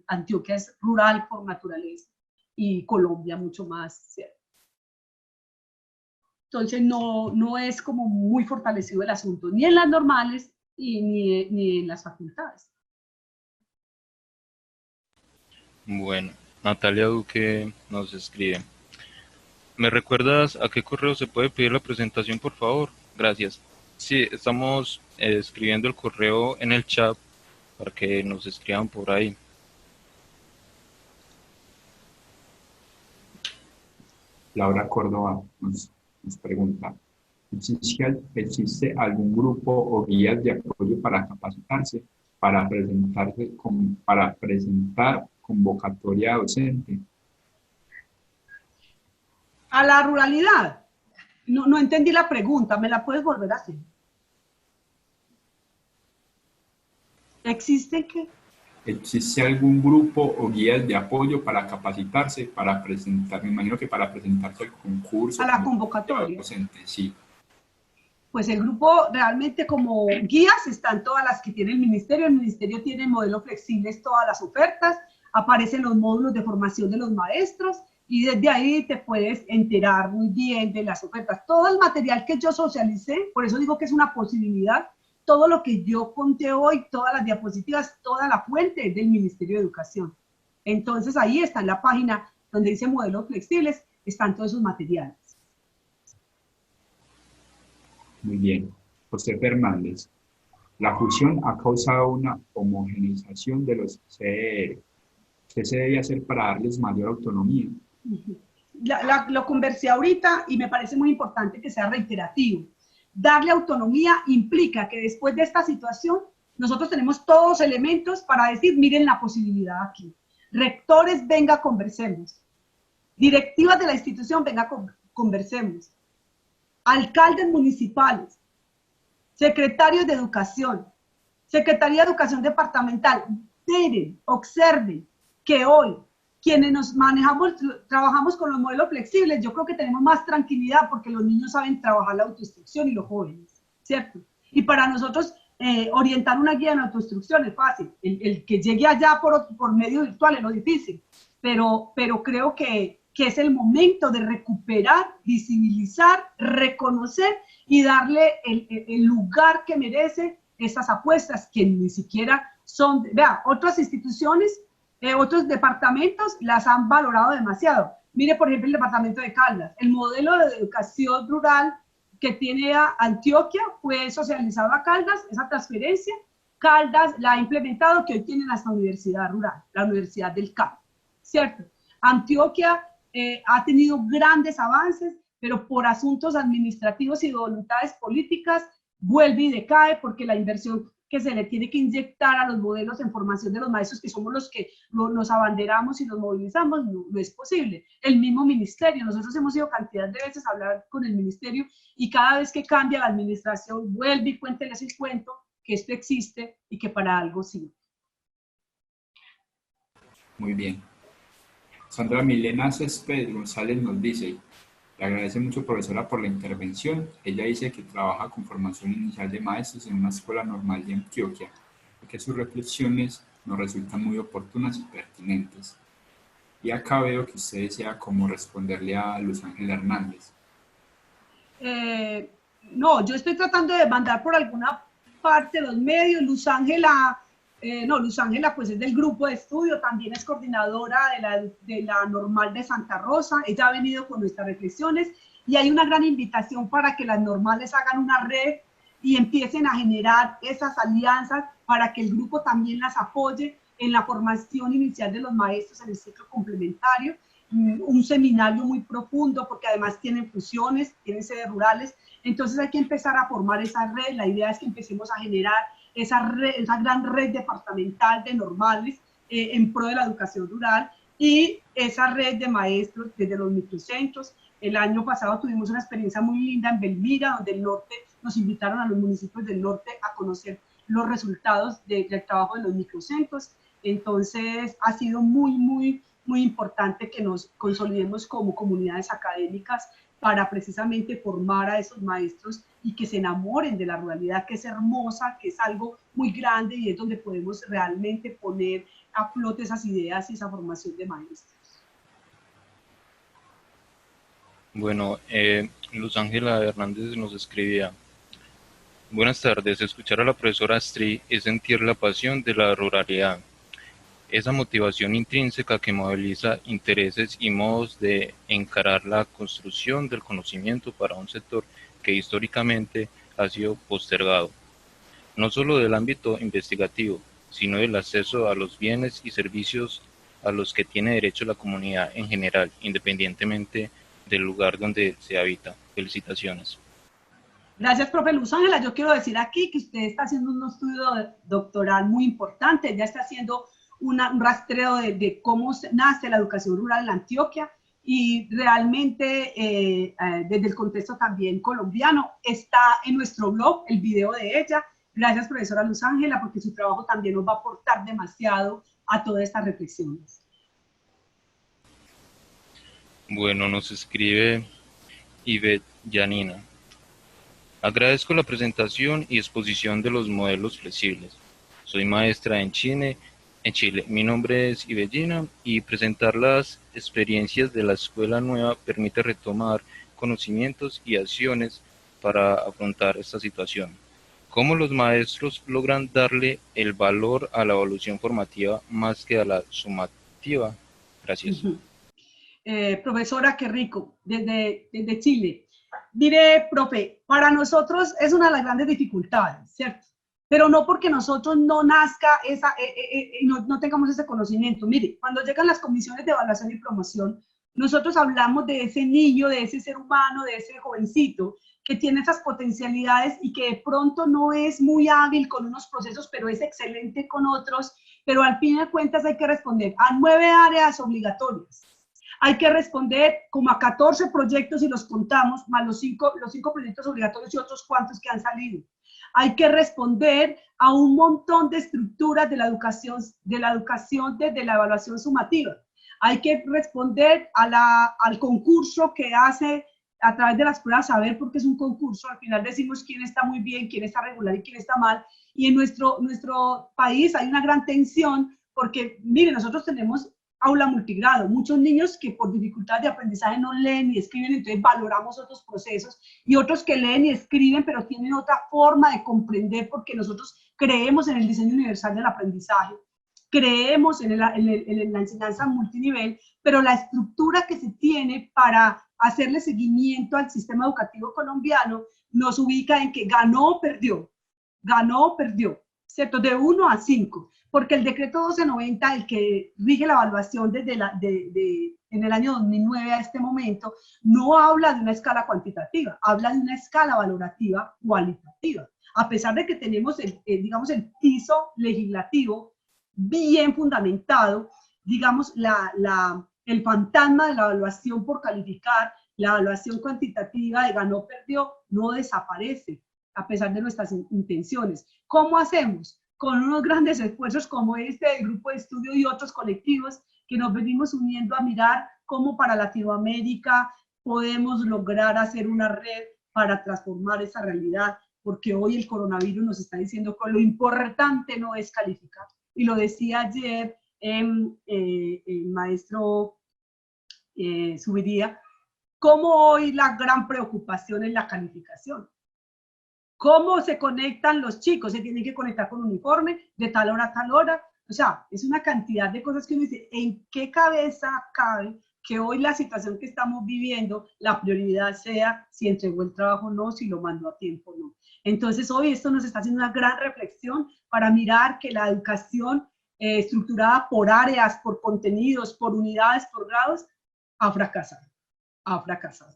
Antioquia es rural por naturaleza y Colombia mucho más, ¿cierto? Entonces no es como muy fortalecido el asunto, ni en las normales ni en las facultades. Bueno, Natalia Duque nos escribe. ¿Me recuerdas a qué correo se puede pedir la presentación, por favor? Gracias. Sí, estamos escribiendo el correo en el chat para que nos escriban por ahí. Laura Córdoba nos pregunta, ¿existe algún grupo o guías de apoyo para capacitarse, para presentar convocatoria docente? A la ruralidad. No entendí la pregunta, ¿me la puedes volver a hacer? ¿Existe qué? ¿Existe algún grupo o guías de apoyo para capacitarse, para presentar, me imagino que para presentarse al concurso? A la convocatoria. Docente, sí. Pues el grupo realmente como guías están todas las que tiene el ministerio tiene modelos flexibles, todas las ofertas, aparecen los módulos de formación de los maestros y desde ahí te puedes enterar muy bien de las ofertas. Todo el material que yo socialicé, por eso digo que es una posibilidad, todo lo que yo conté hoy, todas las diapositivas, toda la fuente es del Ministerio de Educación. Entonces ahí está en la página donde dice modelos flexibles, están todos esos materiales. Muy bien. José Fernández. La fusión ha causado una homogeneización de los CER. ¿Qué se debe hacer para darles mayor autonomía? Lo conversé ahorita y me parece muy importante que sea reiterativo. Darle autonomía implica que después de esta situación nosotros tenemos todos los elementos para decir, miren la posibilidad aquí. Rectores, venga, conversemos. Directivas de la institución, venga, conversemos. Alcaldes municipales, secretarios de educación, Secretaría de Educación Departamental, miren, observen que hoy quienes nos manejamos, trabajamos con los modelos flexibles, yo creo que tenemos más tranquilidad porque los niños saben trabajar la autoinstrucción y los jóvenes, ¿cierto? Y para nosotros orientar una guía en autoinstrucción es fácil, el que llegue allá por medio virtual es lo difícil, pero creo que es el momento de recuperar, visibilizar, reconocer y darle el lugar que merece estas apuestas que ni siquiera son, vea, otras instituciones, otros departamentos las han valorado demasiado. Mire, por ejemplo, el departamento de Caldas, el modelo de educación rural que tiene a Antioquia fue socializado a Caldas, esa transferencia, Caldas la ha implementado, que hoy tienen hasta universidad rural, la Universidad del Campo, ¿cierto? Antioquia ha tenido grandes avances, pero por asuntos administrativos y voluntades políticas vuelve y decae porque la inversión que se le tiene que inyectar a los modelos en formación de los maestros, que somos los que nos abanderamos y nos movilizamos, no es posible. El mismo ministerio, nosotros hemos ido cantidad de veces a hablar con el ministerio y cada vez que cambia la administración vuelve y cuénteles el cuento que esto existe y que para algo sirve. Muy bien. Sandra Milena Céspedes González nos dice, le agradece mucho, profesora, por la intervención. Ella dice que trabaja con formación inicial de maestros en una escuela normal de Antioquia, y que sus reflexiones nos resultan muy oportunas y pertinentes. Y acá veo que usted desea como responderle a Luz Ángela Hernández. No, yo estoy tratando de mandar por alguna parte de los medios. Luz Ángela, Luz Ángela pues es del grupo de estudio, también es coordinadora de la Normal de Santa Rosa. Ella ha venido con nuestras reflexiones y hay una gran invitación para que las normales hagan una red y empiecen a generar esas alianzas para que el grupo también las apoye en la formación inicial de los maestros en el ciclo complementario. Un seminario muy profundo porque además tienen fusiones, tienen sedes rurales, entonces hay que empezar a formar esa red. La idea es que empecemos a generar esa gran red departamental de normales en pro de la educación rural y esa red de maestros desde los microcentros. El año pasado tuvimos una experiencia muy linda en Belmira, donde el norte nos invitaron a los municipios del norte a conocer los resultados del trabajo de los microcentros. Entonces ha sido muy importante que nos consolidemos como comunidades académicas para precisamente formar a esos maestros y que se enamoren de la ruralidad, que es hermosa, que es algo muy grande y es donde podemos realmente poner a flote esas ideas y esa formación de maestros. Bueno, Luz Ángela Hernández nos escribía: buenas tardes, escuchar a la profesora Astrid es sentir la pasión de la ruralidad, esa motivación intrínseca que moviliza intereses y modos de encarar la construcción del conocimiento para un sector que históricamente ha sido postergado, no solo del ámbito investigativo, sino del acceso a los bienes y servicios a los que tiene derecho la comunidad en general, independientemente del lugar donde se habita. Felicitaciones. Gracias, profe Luz Ángela. Yo quiero decir aquí que usted está haciendo un estudio doctoral muy importante, ya está haciendo un rastreo de cómo nace la educación rural en la Antioquia y realmente desde el contexto también colombiano. Está en nuestro blog el video de ella. Gracias, profesora Luz Ángela, porque su trabajo también nos va a aportar demasiado a todas estas reflexiones. Bueno, nos escribe Ivette Yanina. Agradezco la presentación y exposición de los modelos flexibles. Soy maestra en Chile. Mi nombre es Ibellina y presentar las experiencias de la escuela nueva permite retomar conocimientos y acciones para afrontar esta situación. ¿Cómo los maestros logran darle el valor a la evaluación formativa más que a la sumativa? Gracias. Profesora, qué rico, desde Chile. Mire, profe, para nosotros es una de las grandes dificultades, ¿cierto? Pero no porque nosotros no nazca no tengamos ese conocimiento. Mire, cuando llegan las comisiones de evaluación y promoción, nosotros hablamos de ese niño, de ese ser humano, de ese jovencito que tiene esas potencialidades y que de pronto no es muy hábil con unos procesos, pero es excelente con otros, pero al fin de cuentas hay que responder a 9 áreas obligatorias. Hay que responder como a 14 proyectos y los contamos, más los cinco proyectos obligatorios y otros cuantos que han salido. Hay que responder a un montón de estructuras de la educación desde la evaluación sumativa. Hay que responder al concurso que hace a través de las pruebas saber, porque es un concurso. Al final decimos quién está muy bien, quién está regular y quién está mal. Y en nuestro país hay una gran tensión porque, miren, nosotros tenemos aula multigrado, muchos niños que por dificultad de aprendizaje no leen ni escriben, entonces valoramos otros procesos, y otros que leen y escriben, pero tienen otra forma de comprender, porque nosotros creemos en el diseño universal del aprendizaje, creemos en la enseñanza multinivel, pero la estructura que se tiene para hacerle seguimiento al sistema educativo colombiano nos ubica en que ganó o perdió, ¿cierto? De 1 a 5. Porque el decreto 1290, el que rige la evaluación desde en el año 2009 a este momento, no habla de una escala cuantitativa, habla de una escala valorativa cualitativa. A pesar de que tenemos, digamos, el piso legislativo bien fundamentado, digamos, el fantasma de la evaluación por calificar, la evaluación cuantitativa de ganó, perdió, no desaparece, a pesar de nuestras intenciones. ¿Cómo hacemos? Con unos grandes esfuerzos como este del grupo de estudio y otros colectivos que nos venimos uniendo a mirar cómo para Latinoamérica podemos lograr hacer una red para transformar esa realidad, porque hoy el coronavirus nos está diciendo que lo importante no es calificar. Y lo decía ayer el maestro Subiría, cómo hoy la gran preocupación es la calificación. ¿Cómo se conectan los chicos? Se tienen que conectar con uniforme de tal hora a tal hora. O sea, es una cantidad de cosas que uno dice, ¿en qué cabeza cabe que hoy la situación que estamos viviendo, la prioridad sea si entregó el trabajo o no, si lo mandó a tiempo o no? Entonces, hoy esto nos está haciendo una gran reflexión para mirar que la educación estructurada por áreas, por contenidos, por unidades, por grados, ha fracasado. Ha fracasado.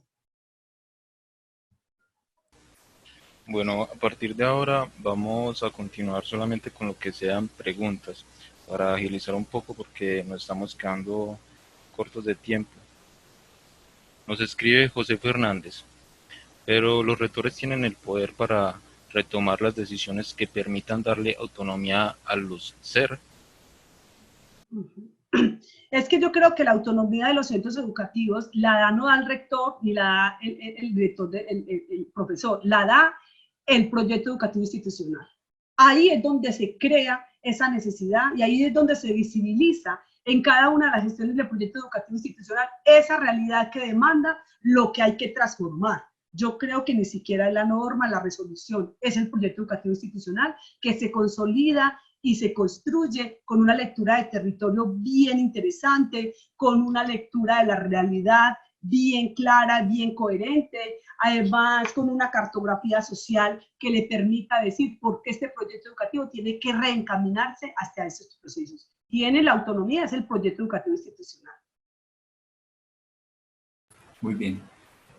Bueno, a partir de ahora vamos a continuar solamente con lo que sean preguntas para agilizar un poco porque nos estamos quedando cortos de tiempo. Nos escribe José Fernández, pero los rectores tienen el poder para retomar las decisiones que permitan darle autonomía a los SER. Es que yo creo que la autonomía de los centros educativos la da no al rector ni la da el director, el profesor, la da el proyecto educativo institucional. Ahí es donde se crea esa necesidad y ahí es donde se visibiliza en cada una de las gestiones del proyecto educativo institucional esa realidad que demanda lo que hay que transformar. Yo creo que ni siquiera es la norma, la resolución, es el proyecto educativo institucional que se consolida y se construye con una lectura de territorio bien interesante, con una lectura de la realidad bien clara, bien coherente, además con una cartografía social que le permita decir por qué este proyecto educativo tiene que reencaminarse hacia esos procesos. Tiene la autonomía, es el proyecto educativo institucional. Muy bien.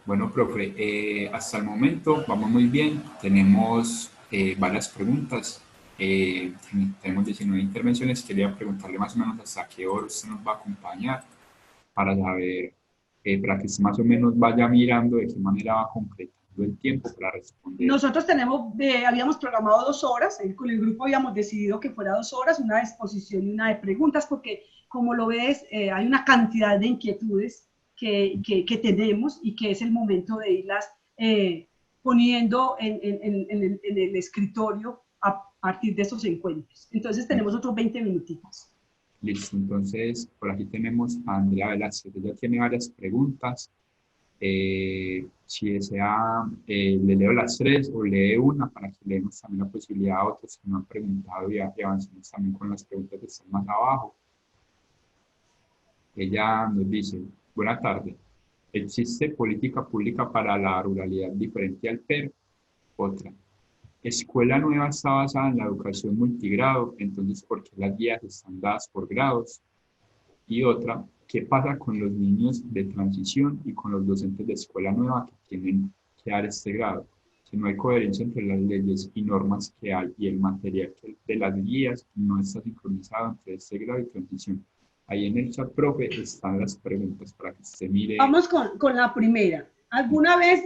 Bueno, profe, hasta el momento vamos muy bien. Tenemos varias preguntas. Tenemos 19 intervenciones. Quería preguntarle más o menos hasta qué hora usted nos va a acompañar para saber, para que usted más o menos vaya mirando de qué manera va completando el tiempo para responder. Nosotros habíamos programado 2 horas, con el grupo habíamos decidido que fuera 2 horas, una de exposición y una de preguntas, porque como lo ves, hay una cantidad de inquietudes que tenemos y que es el momento de irlas poniendo en el escritorio a partir de esos encuentros. Entonces tenemos otros 20 minutitos. Listo, entonces por aquí tenemos a Andrea Velázquez, ella tiene varias preguntas. Si desea, le leo las 3 o lee una para que le demos también la posibilidad a otros que me han preguntado y avancemos también con las preguntas que están más abajo. Ella nos dice, buenas tardes, ¿existe política pública para la ruralidad diferente al PER? Otra, Escuela Nueva está basada en la educación multigrado, entonces ¿por qué las guías están dadas por grados? Y otra, ¿qué pasa con los niños de transición y con los docentes de Escuela Nueva que tienen que dar este grado? Si no hay coherencia entre las leyes y normas que hay y el material de las guías no está sincronizado entre este grado y transición. Ahí en el chat, profe, están las preguntas para que usted mire. Vamos con la primera. Alguna vez,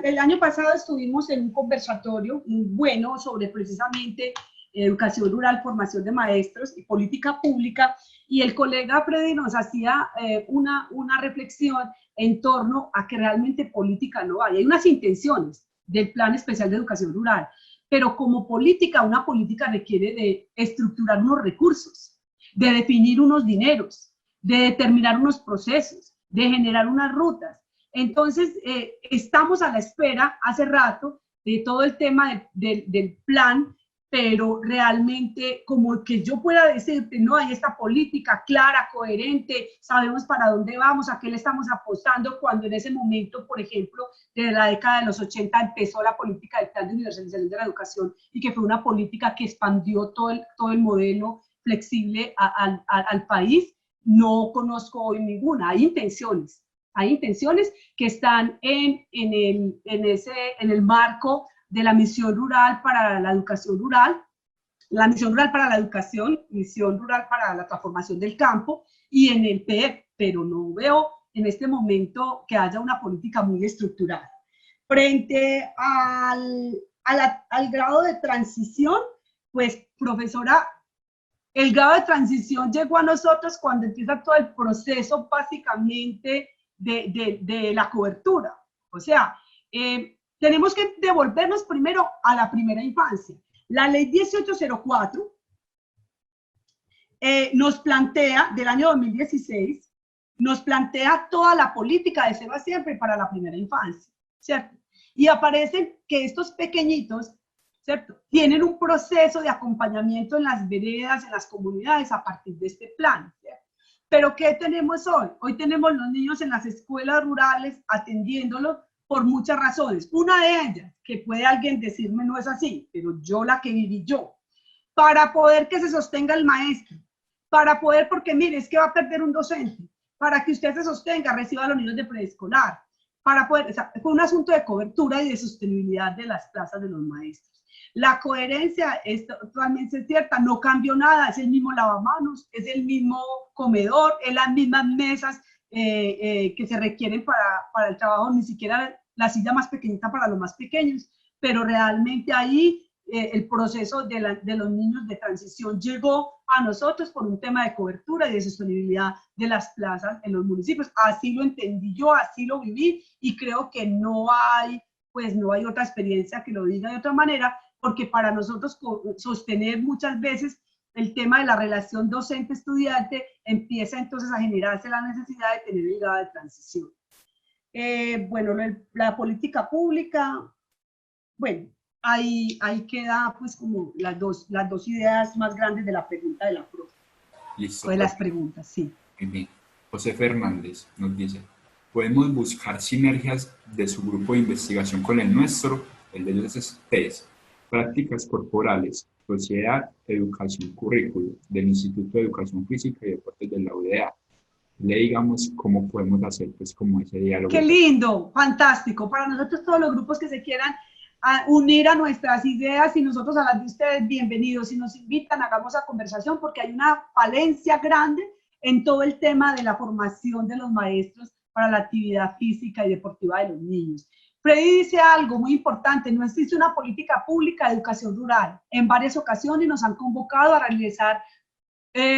el año pasado estuvimos en un conversatorio bueno sobre precisamente educación rural, formación de maestros y política pública, y el colega Freddy nos hacía una reflexión en torno a que realmente política no hay. Hay unas intenciones del Plan Especial de Educación Rural, pero como política, una política requiere de estructurar unos recursos, de definir unos dineros, de determinar unos procesos, de generar unas rutas. Entonces, estamos a la espera hace rato de todo el tema del plan, pero realmente como que yo pueda decirte, no hay esta política clara, coherente, sabemos para dónde vamos, a qué le estamos apostando, cuando en ese momento, por ejemplo, desde la década de los 80 empezó la política del Plan de Universalización de la Educación y que fue una política que expandió todo el modelo flexible al país. No conozco hoy ninguna, hay intenciones que están en el marco de la misión rural para la educación rural, la misión rural para la educación, misión rural para la transformación del campo y en el PEP, pero no veo en este momento que haya una política muy estructurada. Frente al grado de transición, pues profesora, el grado de transición llegó a nosotros cuando empieza todo el proceso básicamente de la cobertura. O sea, tenemos que devolvernos primero a la primera infancia. La ley 1804 nos plantea, del año 2016, nos plantea toda la política de cero a siempre para la primera infancia, ¿cierto? Y aparecen que estos pequeñitos ¿cierto? Tienen un proceso de acompañamiento en las veredas, en las comunidades a partir de este plan, ¿cierto? Pero ¿qué tenemos hoy? Hoy tenemos los niños en las escuelas rurales atendiéndolos por muchas razones. Una de ellas, que puede alguien decirme no es así, pero yo la que viví yo, para poder que se sostenga el maestro, para poder, porque mire, es que va a perder un docente, para que usted se sostenga, reciba a los niños de preescolar, para poder, o sea, fue un asunto de cobertura y de sostenibilidad de las plazas de los maestros. La coherencia es totalmente cierta, no cambió nada, es el mismo lavamanos, es el mismo comedor, es las mismas mesas que se requieren para el trabajo, ni siquiera la silla más pequeñita para los más pequeños, pero realmente ahí el proceso de los niños de transición llegó a nosotros por un tema de cobertura y de sostenibilidad de las plazas en los municipios. Así lo entendí yo, así lo viví, y creo que no hay otra experiencia que lo diga de otra manera, porque para nosotros sostener muchas veces el tema de la relación docente-estudiante empieza entonces a generarse la necesidad de tener llegada de transición. Bueno, la política pública, bueno, ahí queda pues como las dos ideas más grandes de la pregunta de la profe. Listo. O de las preguntas, sí. Muy bien. José Fernández nos dice, ¿podemos buscar sinergias de su grupo de investigación con el nuestro? El de ellos es PES, Prácticas Corporales, Sociedad, Educación, Currículo, del Instituto de Educación Física y Deportes de la UdeA. Le digamos cómo podemos hacer pues como ese diálogo. ¡Qué lindo! Fantástico. Para nosotros todos los grupos que se quieran unir a nuestras ideas y nosotros a las de ustedes, bienvenidos. Si nos invitan, hagamos esa conversación porque hay una falencia grande en todo el tema de la formación de los maestros para la actividad física y deportiva de los niños. Freddy dice algo muy importante, no existe una política pública de educación rural. En varias ocasiones nos han convocado a realizar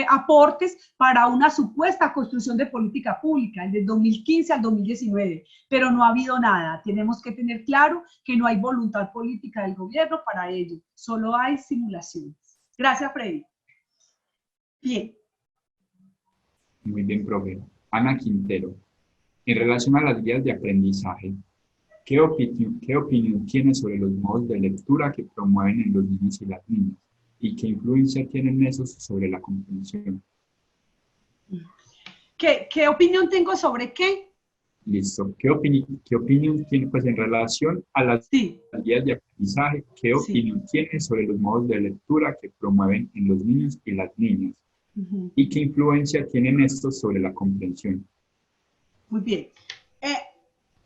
aportes para una supuesta construcción de política pública, desde 2015 al 2019, pero no ha habido nada. Tenemos que tener claro que no hay voluntad política del gobierno para ello, solo hay simulaciones. Gracias, Freddy. Bien. Muy bien, profe. Ana Quintero, en relación a las guías de aprendizaje, ¿qué opinión tiene sobre los modos de lectura que promueven en los niños y las niñas? ¿Y qué influencia tienen esos sobre la comprensión? ¿Qué opinión tengo sobre qué? Listo. ¿Qué opinión tiene, pues en relación a las guías de aprendizaje, qué opinión tiene sobre los modos de lectura que promueven en los niños y las niñas? ¿Y qué influencia tienen estos sobre la comprensión? Muy bien.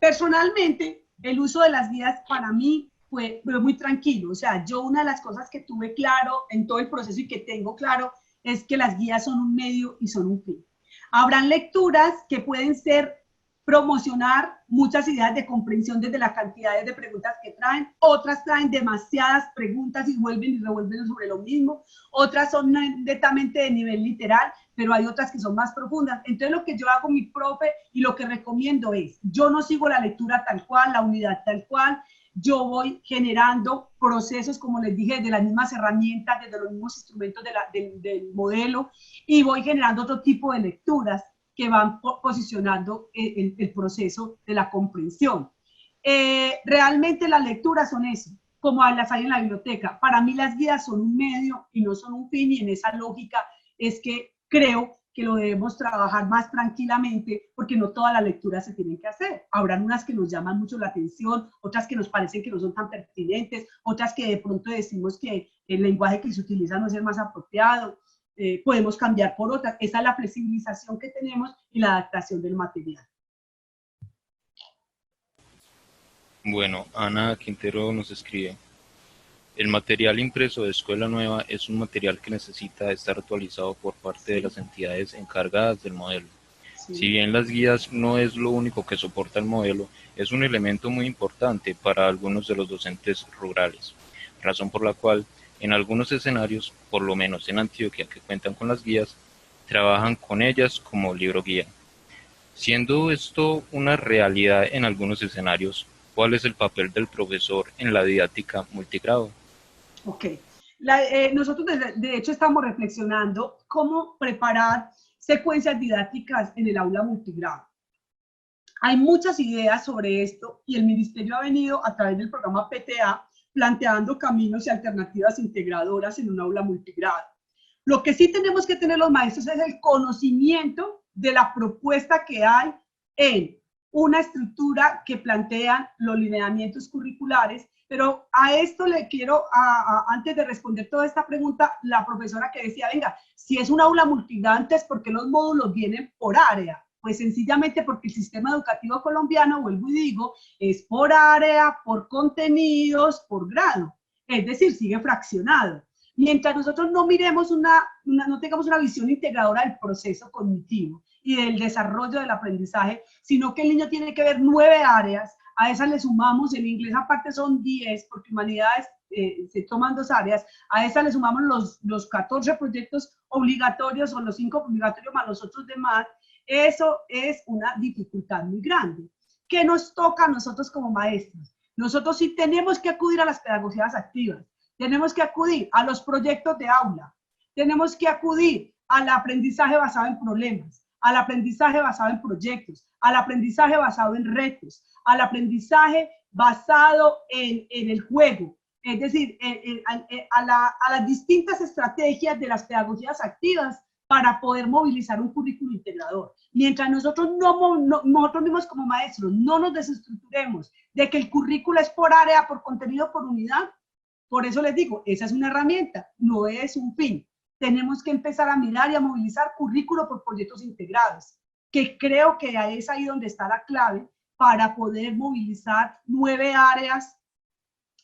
Personalmente, el uso de las guías para mí fue muy tranquilo. O sea, yo una de las cosas que tuve claro en todo el proceso y que tengo claro es que las guías son un medio y son un fin. Habrán lecturas que pueden ser promocionar muchas ideas de comprensión desde las cantidades de preguntas que traen, otras traen demasiadas preguntas y vuelven y revuelven sobre lo mismo, otras son netamente de nivel literal, pero hay otras que son más profundas. Entonces lo que yo hago, mi profe, y lo que recomiendo es, yo no sigo la lectura tal cual, la unidad tal cual, yo voy generando procesos, como les dije, de las mismas herramientas, desde los mismos instrumentos del modelo, y voy generando otro tipo de lecturas que van posicionando el proceso de la comprensión. Realmente las lecturas son eso, como las hay en la biblioteca. Para mí las guías son un medio y no son un fin, y en esa lógica es que creo que lo debemos trabajar más tranquilamente, porque no todas las lecturas se tienen que hacer. Habrán unas que nos llaman mucho la atención, otras que nos parecen que no son tan pertinentes, otras que de pronto decimos que el lenguaje que se utiliza no es el más apropiado. Podemos cambiar por otras. Esa es la flexibilización que tenemos y la adaptación del material. Bueno, Ana Quintero nos escribe: el material impreso de Escuela Nueva es un material que necesita estar actualizado por parte de las entidades encargadas del modelo. Si bien las guías no es lo único que soporta el modelo, es un elemento muy importante para algunos de los docentes rurales, razón por la cual en algunos escenarios, por lo menos en Antioquia, que cuentan con las guías, trabajan con ellas como libro guía. Siendo esto una realidad en algunos escenarios, ¿cuál es el papel del profesor en la didáctica multigrado? Ok. Nosotros de hecho estamos reflexionando cómo preparar secuencias didácticas en el aula multigrado. Hay muchas ideas sobre esto y el ministerio ha venido a través del programa PTA planteando caminos y alternativas integradoras en un aula multigrado. Lo que sí tenemos que tener los maestros es el conocimiento de la propuesta que hay en una estructura que plantean los lineamientos curriculares, pero a esto le quiero, antes de responder toda esta pregunta, la profesora que decía, venga, si es un aula multigrado, entonces, ¿por qué los módulos vienen por área? Pues sencillamente porque el sistema educativo colombiano, vuelvo y digo, es por área, por contenidos, por grado, es decir, sigue fraccionado. Mientras nosotros no miremos no tengamos una visión integradora del proceso cognitivo y del desarrollo del aprendizaje, sino que el niño tiene que ver 9 áreas, a esas le sumamos, en inglés aparte son 10, porque humanidades se toman 2 áreas, a esas le sumamos los 14 proyectos obligatorios o los 5 obligatorios más los otros demás. Eso es una dificultad muy grande. ¿Qué nos toca a nosotros como maestros? Nosotros sí tenemos que acudir a las pedagogías activas, tenemos que acudir a los proyectos de aula, tenemos que acudir al aprendizaje basado en problemas, al aprendizaje basado en proyectos, al aprendizaje basado en retos, al aprendizaje basado en el juego, es decir, a las distintas estrategias de las pedagogías activas para poder movilizar un currículo integrador. Mientras nosotros mismos como maestros no nos desestructuremos de que el currículo es por área, por contenido, por unidad, por eso les digo, esa es una herramienta, no es un fin. Tenemos que empezar a mirar y a movilizar currículo por proyectos integrados, que creo que es ahí donde está la clave para poder movilizar 9 áreas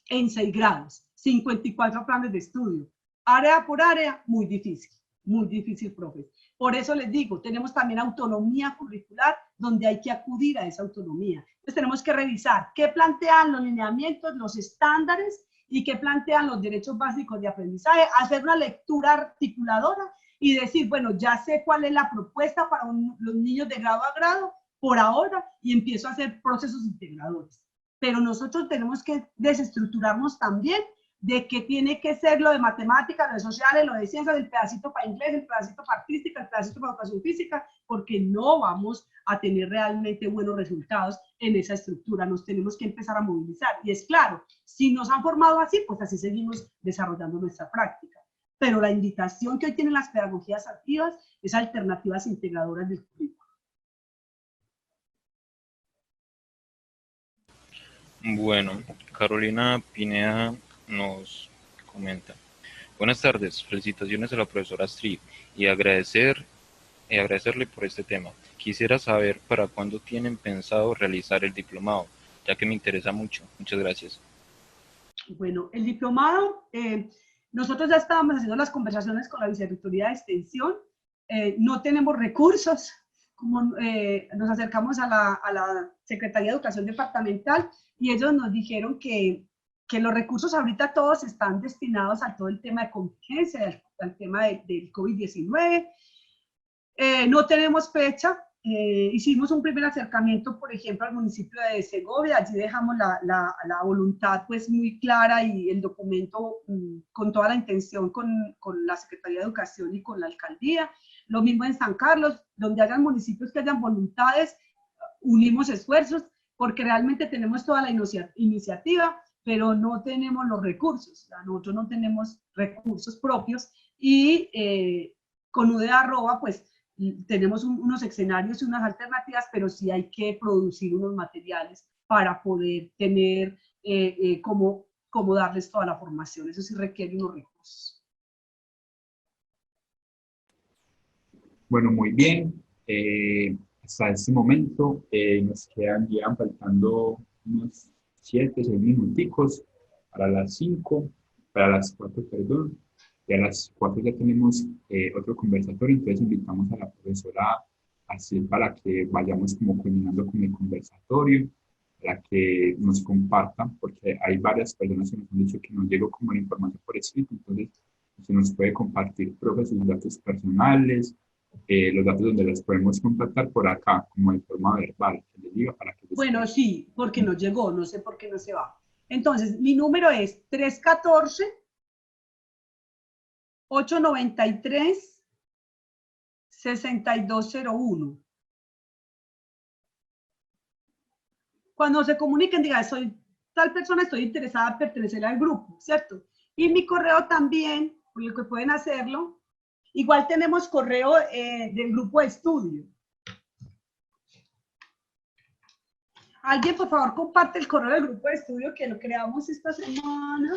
en 6 grados, 54 planes de estudio. Área por área, muy difícil, profe. Por eso les digo, tenemos también autonomía curricular, donde hay que acudir a esa autonomía. Entonces tenemos que revisar qué plantean los lineamientos, los estándares, y qué plantean los derechos básicos de aprendizaje, hacer una lectura articuladora y decir, bueno, ya sé cuál es la propuesta para los niños de grado a grado por ahora y empiezo a hacer procesos integradores. Pero nosotros tenemos que desestructurarnos también de que tiene que ser lo de matemáticas, lo de sociales, lo de ciencias, el pedacito para inglés, el pedacito para artística, el pedacito para educación física, porque no vamos a tener realmente buenos resultados en esa estructura. Nos tenemos que empezar a movilizar. Y es claro, si nos han formado así, pues así seguimos desarrollando nuestra práctica. Pero la invitación que hoy tienen las pedagogías activas es alternativas integradoras del currículo. Bueno, Carolina Pineda nos comenta. Buenas tardes, felicitaciones a la profesora Astrid y agradecerle por este tema. Quisiera saber para cuándo tienen pensado realizar el diplomado, ya que me interesa mucho. Muchas gracias. Bueno, el diplomado, nosotros ya estábamos haciendo las conversaciones con la Vicerrectoría de Extensión, no tenemos recursos, como nos acercamos a la Secretaría de Educación Departamental y ellos nos dijeron que los recursos ahorita todos están destinados a todo el tema de contingencia, al tema del COVID-19. No tenemos fecha. Hicimos un primer acercamiento, por ejemplo, al municipio de Segovia, allí dejamos la voluntad pues muy clara y el documento con toda la intención con la Secretaría de Educación y con la alcaldía. Lo mismo en San Carlos, donde hayan municipios que hayan voluntades, unimos esfuerzos, porque realmente tenemos toda la iniciativa, pero no tenemos los recursos, o sea, nosotros no tenemos recursos propios y con UDA pues tenemos unos escenarios y unas alternativas, pero sí hay que producir unos materiales para poder tener cómo darles toda la formación. Eso sí requiere unos recursos. Bueno, muy bien. Hasta este momento nos quedan ya faltando unos 7, 6 minuticos para las 5, para las 4, perdón. Y a las 4 ya tenemos otro conversatorio, entonces invitamos a la profesora así para que vayamos como culminando con el conversatorio, para que nos compartan, porque hay varias personas que nos han dicho que no llegó como la información por escrito, entonces se nos puede compartir, profe, sus datos personales, los datos donde los podemos contactar por acá, como de forma verbal, que les diga para que... Bueno, sí, porque no llegó, no sé por qué no se va. Entonces, mi número es 314-893-6201. Cuando se comuniquen, digan, soy tal persona estoy interesada en pertenecer al grupo, ¿cierto? Y mi correo también, por el que pueden hacerlo. Igual tenemos correo del grupo de estudio. Alguien, por favor, comparte el correo del grupo de estudio que lo creamos esta semana.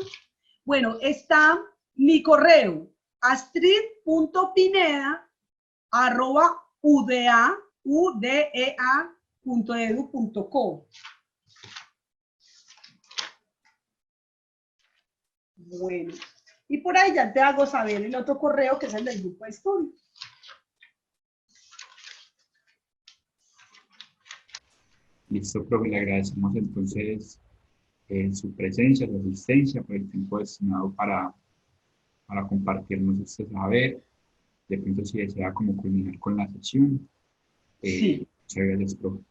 Bueno, está mi correo, astrid.pineda@udea.edu.co. Bueno, y por ahí ya te hago saber el otro correo que es el del grupo de estudio. Listo, profe, le agradecemos entonces su presencia, su asistencia, por el tiempo destinado para compartirnos este saber. De pronto, si desea como culminar con la sesión. Sí. Muchas gracias, profe.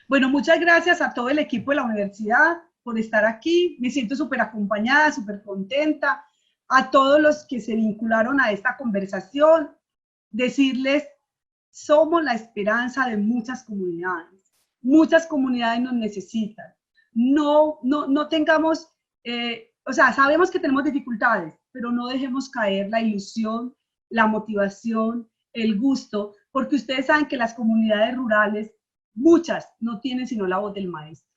Bueno, muchas gracias a todo el equipo de la universidad por estar aquí. Me siento súper acompañada, súper contenta. A todos los que se vincularon a esta conversación, decirles, somos la esperanza de muchas comunidades. Muchas comunidades nos necesitan. No tengamos, o sea, sabemos que tenemos dificultades, pero no dejemos caer la ilusión, la motivación, el gusto, porque ustedes saben que las comunidades rurales, muchas no tienen sino la voz del maestro.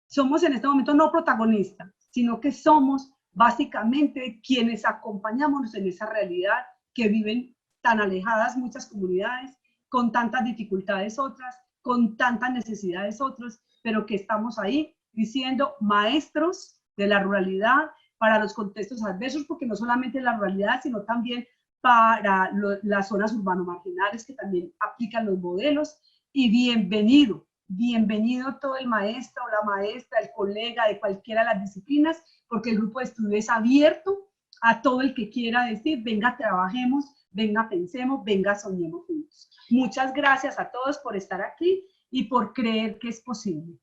Somos en este momento no protagonistas, sino que somos básicamente quienes acompañamos en esa realidad que viven tan alejadas muchas comunidades, con tantas dificultades otras, con tantas necesidades otros, pero que estamos ahí diciendo maestros de la ruralidad para los contextos adversos, porque no solamente la ruralidad, sino también para las zonas urbano-marginales que también aplican los modelos. Y bienvenido todo el maestro o la maestra, el colega de cualquiera de las disciplinas, porque el grupo de estudio es abierto a todo el que quiera decir, venga, trabajemos, venga, pensemos, venga, soñemos juntos. Muchas gracias a todos por estar aquí y por creer que es posible.